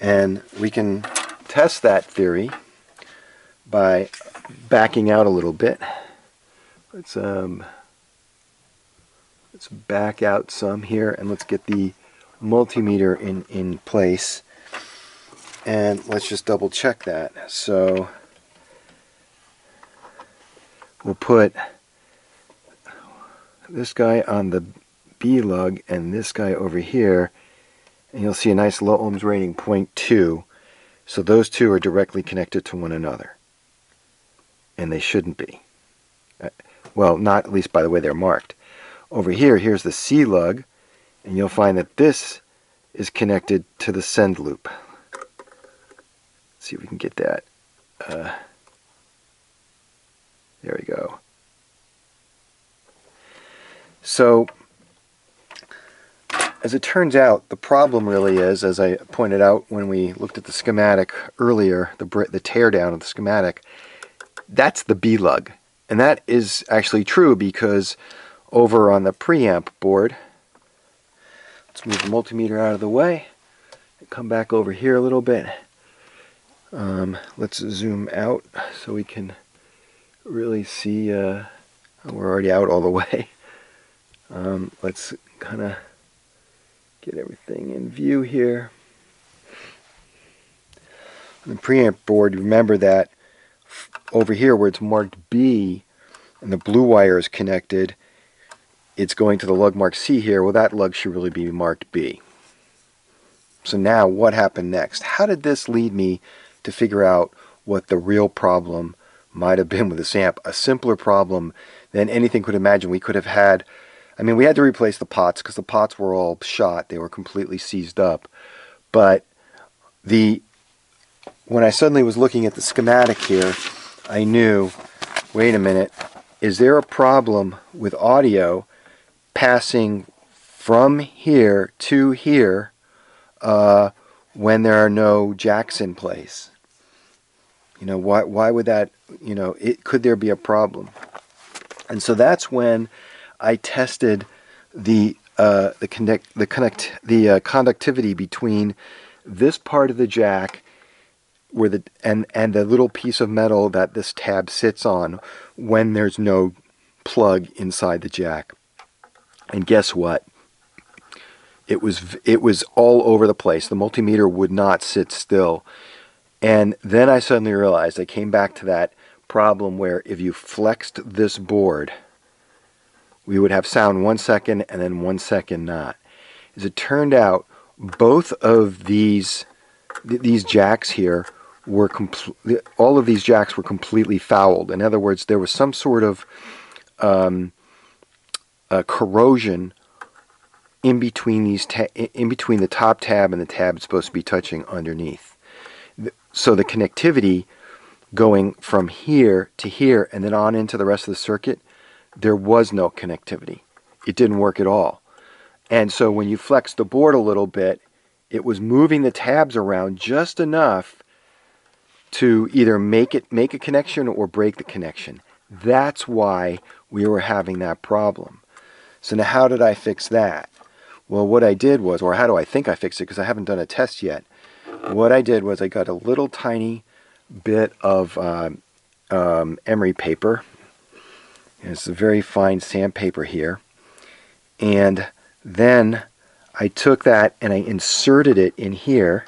B: And we can test that theory by backing out a little bit. Let's back out some here, and let's get the multimeter in place, and let's just double check that. So we'll put this guy on the B lug and this guy over here, and you'll see a nice low ohms rating, 0.2. So those two are directly connected to one another, and they shouldn't be. Well, not at least by the way they're marked. Over here, here's the C lug, and you'll find that this is connected to the send loop. Let's see if we can get that. There we go. So, as it turns out, the problem really is, as I pointed out when we looked at the schematic earlier, the teardown of the schematic, that's the B lug. And that is actually true because over on the preamp board, let's move the multimeter out of the way and come back over here a little bit. Let's zoom out so we can really see. We're already out all the way. Let's kind of get everything in view here. On the preamp board, remember that over here where it's marked B and the blue wire is connected, it's going to the lug marked C here. Well, that lug should really be marked B. So now what happened next? How did this lead me to figure out what the real problem might have been with this amp? A simpler problem than anything could imagine. We could have had, I mean, we had to replace the pots because the pots were all shot. They were completely seized up. But when I suddenly was looking at the schematic here, I knew, wait a minute, is there a problem with audio passing from here to here when there are no jacks in place? You know, why would that, you know, could there be a problem? And so that's when I tested the conductivity between this part of the jack where and the little piece of metal that this tab sits on when there's no plug inside the jack. And guess what? It was all over the place. The multimeter would not sit still. And then I suddenly realized, I came back to that problem where if you flexed this board, we would have sound 1 second and then 1 second not. As it turned out, both of these jacks here were all of these jacks were completely fouled. In other words, there was some sort of corrosion in between the top tab and the tab it's supposed to be touching underneath. So the connectivity going from here to here and then on into the rest of the circuit, there was no connectivity. It didn't work at all. And so when you flex the board a little bit, it was moving the tabs around just enough to either make a connection or break the connection. That's why we were having that problem. So now how did I fix that? Well, what I did was, or how do I think I fixed it, because I haven't done a test yet. What I did was I got a little tiny bit of emery paper. It's a very fine sandpaper here. And then I took that and I inserted it in here.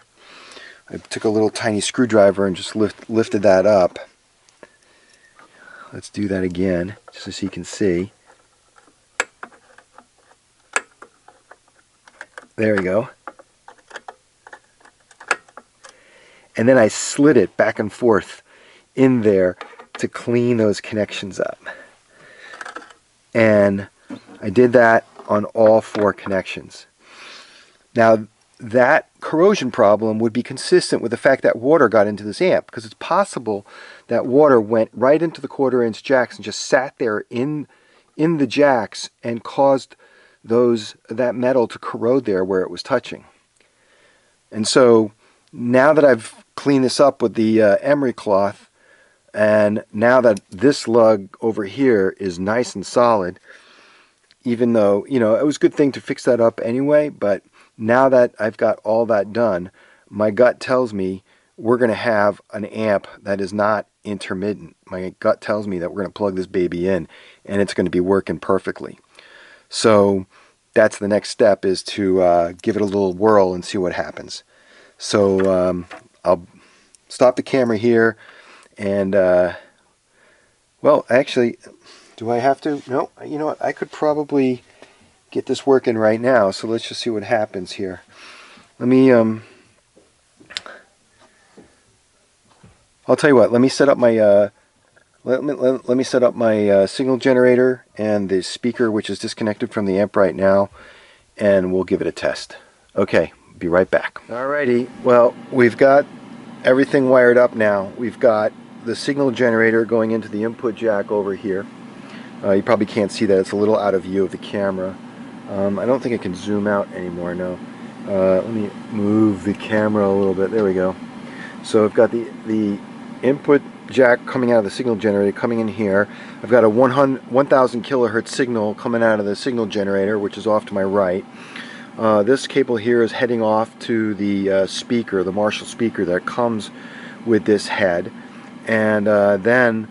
B: I took a little tiny screwdriver and just lifted that up. let's do that again, just so you can see. There we go. And then I slid it back and forth in there to clean those connections up. And I did that on all 4 connections. Now, that corrosion problem would be consistent with the fact that water got into this amp, because it's possible that water went right into the 1/4-inch jacks and just sat there in the jacks and caused that metal to corrode there where it was touching. And so now that I've cleaned this up with the emery cloth, and now that this lug over here is nice and solid, even though, you know, it was a good thing to fix that up anyway, but now that I've got all that done, my gut tells me we're going to have an amp that is not intermittent. My gut tells me that we're going to plug this baby in and it's going to be working perfectly. So that's the next step, is to give it a little whirl and see what happens. So I'll stop the camera here and, well, actually, do I have to? No, you know what? I could probably get this working right now. So let's just see what happens here. Let me, I'll tell you what. Let me set up my, let me set up my signal generator and the speaker, which is disconnected from the amp right now, and we'll give it a test. Okay, be right back. Alrighty. Well, we've got everything wired up now. We've got the signal generator going into the input jack over here. You probably can't see that. It's a little out of view of the camera. I don't think I can zoom out anymore, no. Let me move the camera a little bit. There we go. So I've got the input jack coming out of the signal generator coming in here. I've got a 1000 kilohertz signal coming out of the signal generator, which is off to my right. This cable here is heading off to the speaker, the Marshall speaker that comes with this head. And then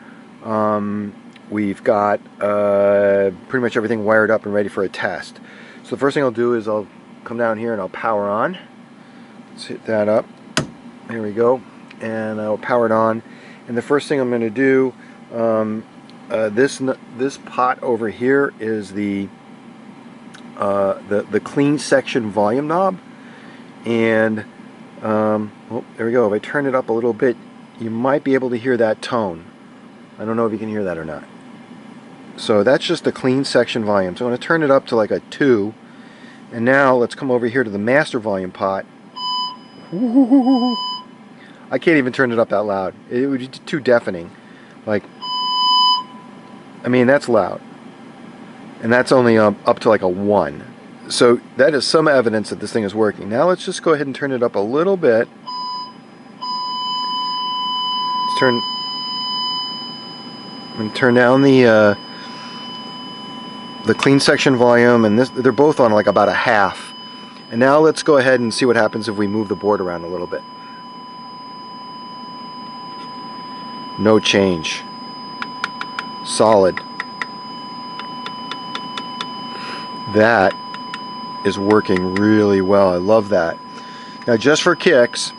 B: we've got pretty much everything wired up and ready for a test. So the first thing I'll do is I'll come down here and I'll power on. Let's hit that up. There we go. And I'll power it on. And the first thing I'm going to do, this pot over here is the clean section volume knob. And oh, there we go. If I turn it up a little bit, you might be able to hear that tone. I don't know if you can hear that or not. So that's just the clean section volume. So I'm going to turn it up to like a 2. And now let's come over here to the master volume pot. I can't even turn it up that loud. It would be too deafening. Like, I mean, that's loud. And that's only up to like a 1. So that is some evidence that this thing is working. Now let's just go ahead and turn it up a little bit. Let's turn down the clean section volume, and they're both on like about a half. And now let's go ahead and see what happens if we move the board around a little bit. No change. Solid. That is working really well. I love that. Now, just for kicks,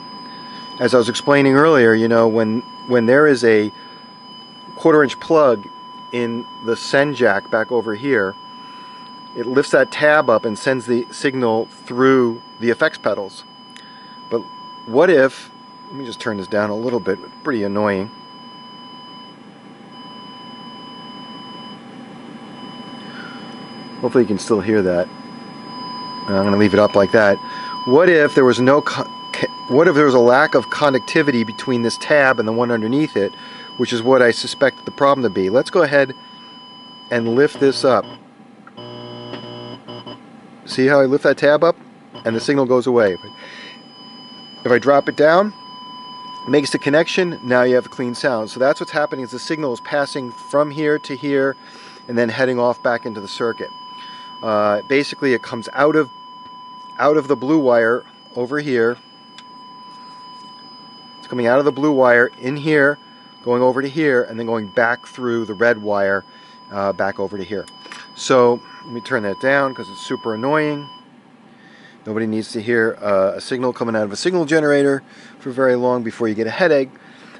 B: as I was explaining earlier, you know, when there is a 1/4-inch plug in the send jack back over here, it lifts that tab up and sends the signal through the effects pedals. But what if, let me just turn this down a little bit, it's pretty annoying. Hopefully you can still hear that. I'm going to leave it up like that. What if there was a lack of conductivity between this tab and the one underneath it, which is what I suspect the problem to be? Let's go ahead and lift this up. See how I lift that tab up and the signal goes away. If I drop it down, it makes the connection. Now you have clean sound. So that's what's happening, is the signal is passing from here to here and then heading off back into the circuit. Basically, it comes out of the blue wire over here. It's coming out of the blue wire in here, going over to here, and then going back through the red wire back over to here. So let me turn that down because it's super annoying. Nobody needs to hear a signal coming out of a signal generator for very long before you get a headache.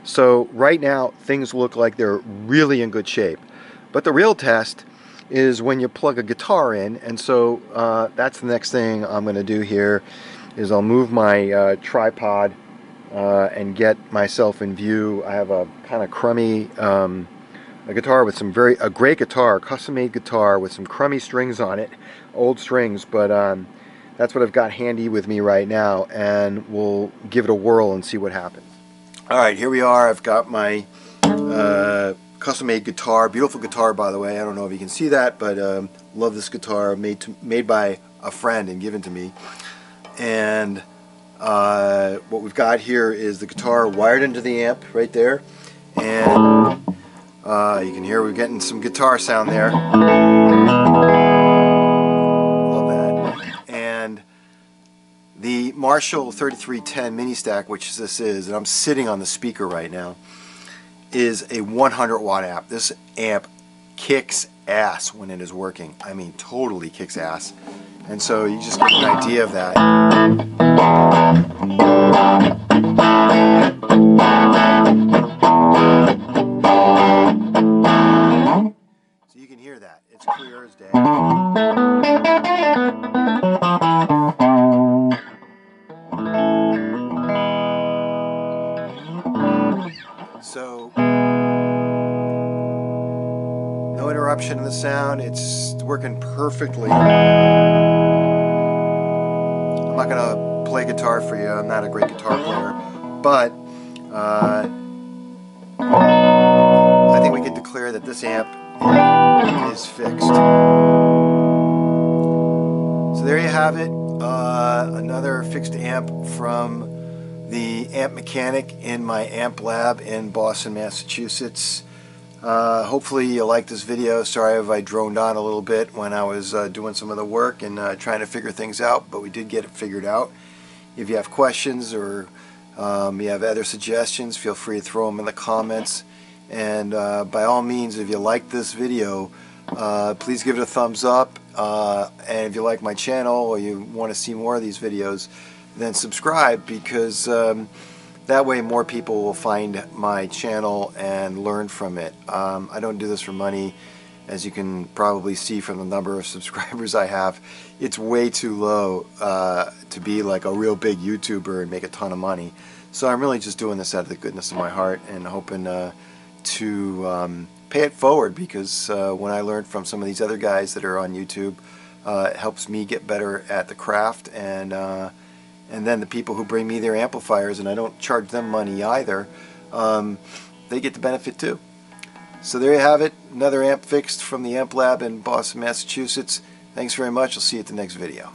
A: So right now things look like they're really in good shape. But the real test is when you plug a guitar in, and so that's the next thing I'm going to do here is I'll move my tripod and get myself in view. I have a kind of crummy a guitar with some a great guitar, custom-made guitar with some crummy strings on it, old strings, but that's what I've got handy with me right now, and we'll give it a whirl and see what happens. All right, here we are. I've got my custom-made guitar, beautiful guitar, by the way. I don't know if you can see that, but love this guitar, made by a friend and given to me. And what we've got here is the guitar wired into the amp right there, and you can hear we're getting some guitar sound there. Love that. And the Marshall 3310 mini stack, which this is, and I'm sitting on the speaker right now, is a 100 watt amp. This amp kicks ass when it is working. I mean, totally kicks ass. And so you just get an idea of that. So you can hear that. It's clear as day. So no interruption in the sound. It's working perfectly. I'm not going to play guitar for you. I'm not a great guitar player, but I think we can declare that this amp is fixed. So there you have it. Another fixed amp from the AmpMechanic in my amp lab in Boston, Massachusetts. Hopefully you like this video. Sorry if I droned on a little bit when I was doing some of the work and trying to figure things out, but we did get it figured out. If you have questions or you have other suggestions, feel free to throw them in the comments. And by all means, if you like this video, please give it a thumbs up. And if you like my channel or you want to see more of these videos, then subscribe, because that way more people will find my channel and learn from it. I don't do this for money. As you can probably see from the number of subscribers I have, it's way too low to be like a real big YouTuber and make a ton of money. So I'm really just doing this out of the goodness of my heart and hoping to pay it forward, because when I learned from some of these other guys that are on YouTube, it helps me get better at the craft, and then the people who bring me their amplifiers, and I don't charge them money either, they get the benefit too. So there you have it, another amp fixed from the Amp Lab in Boston, Massachusetts. Thanks very much. I'll see you at the next video.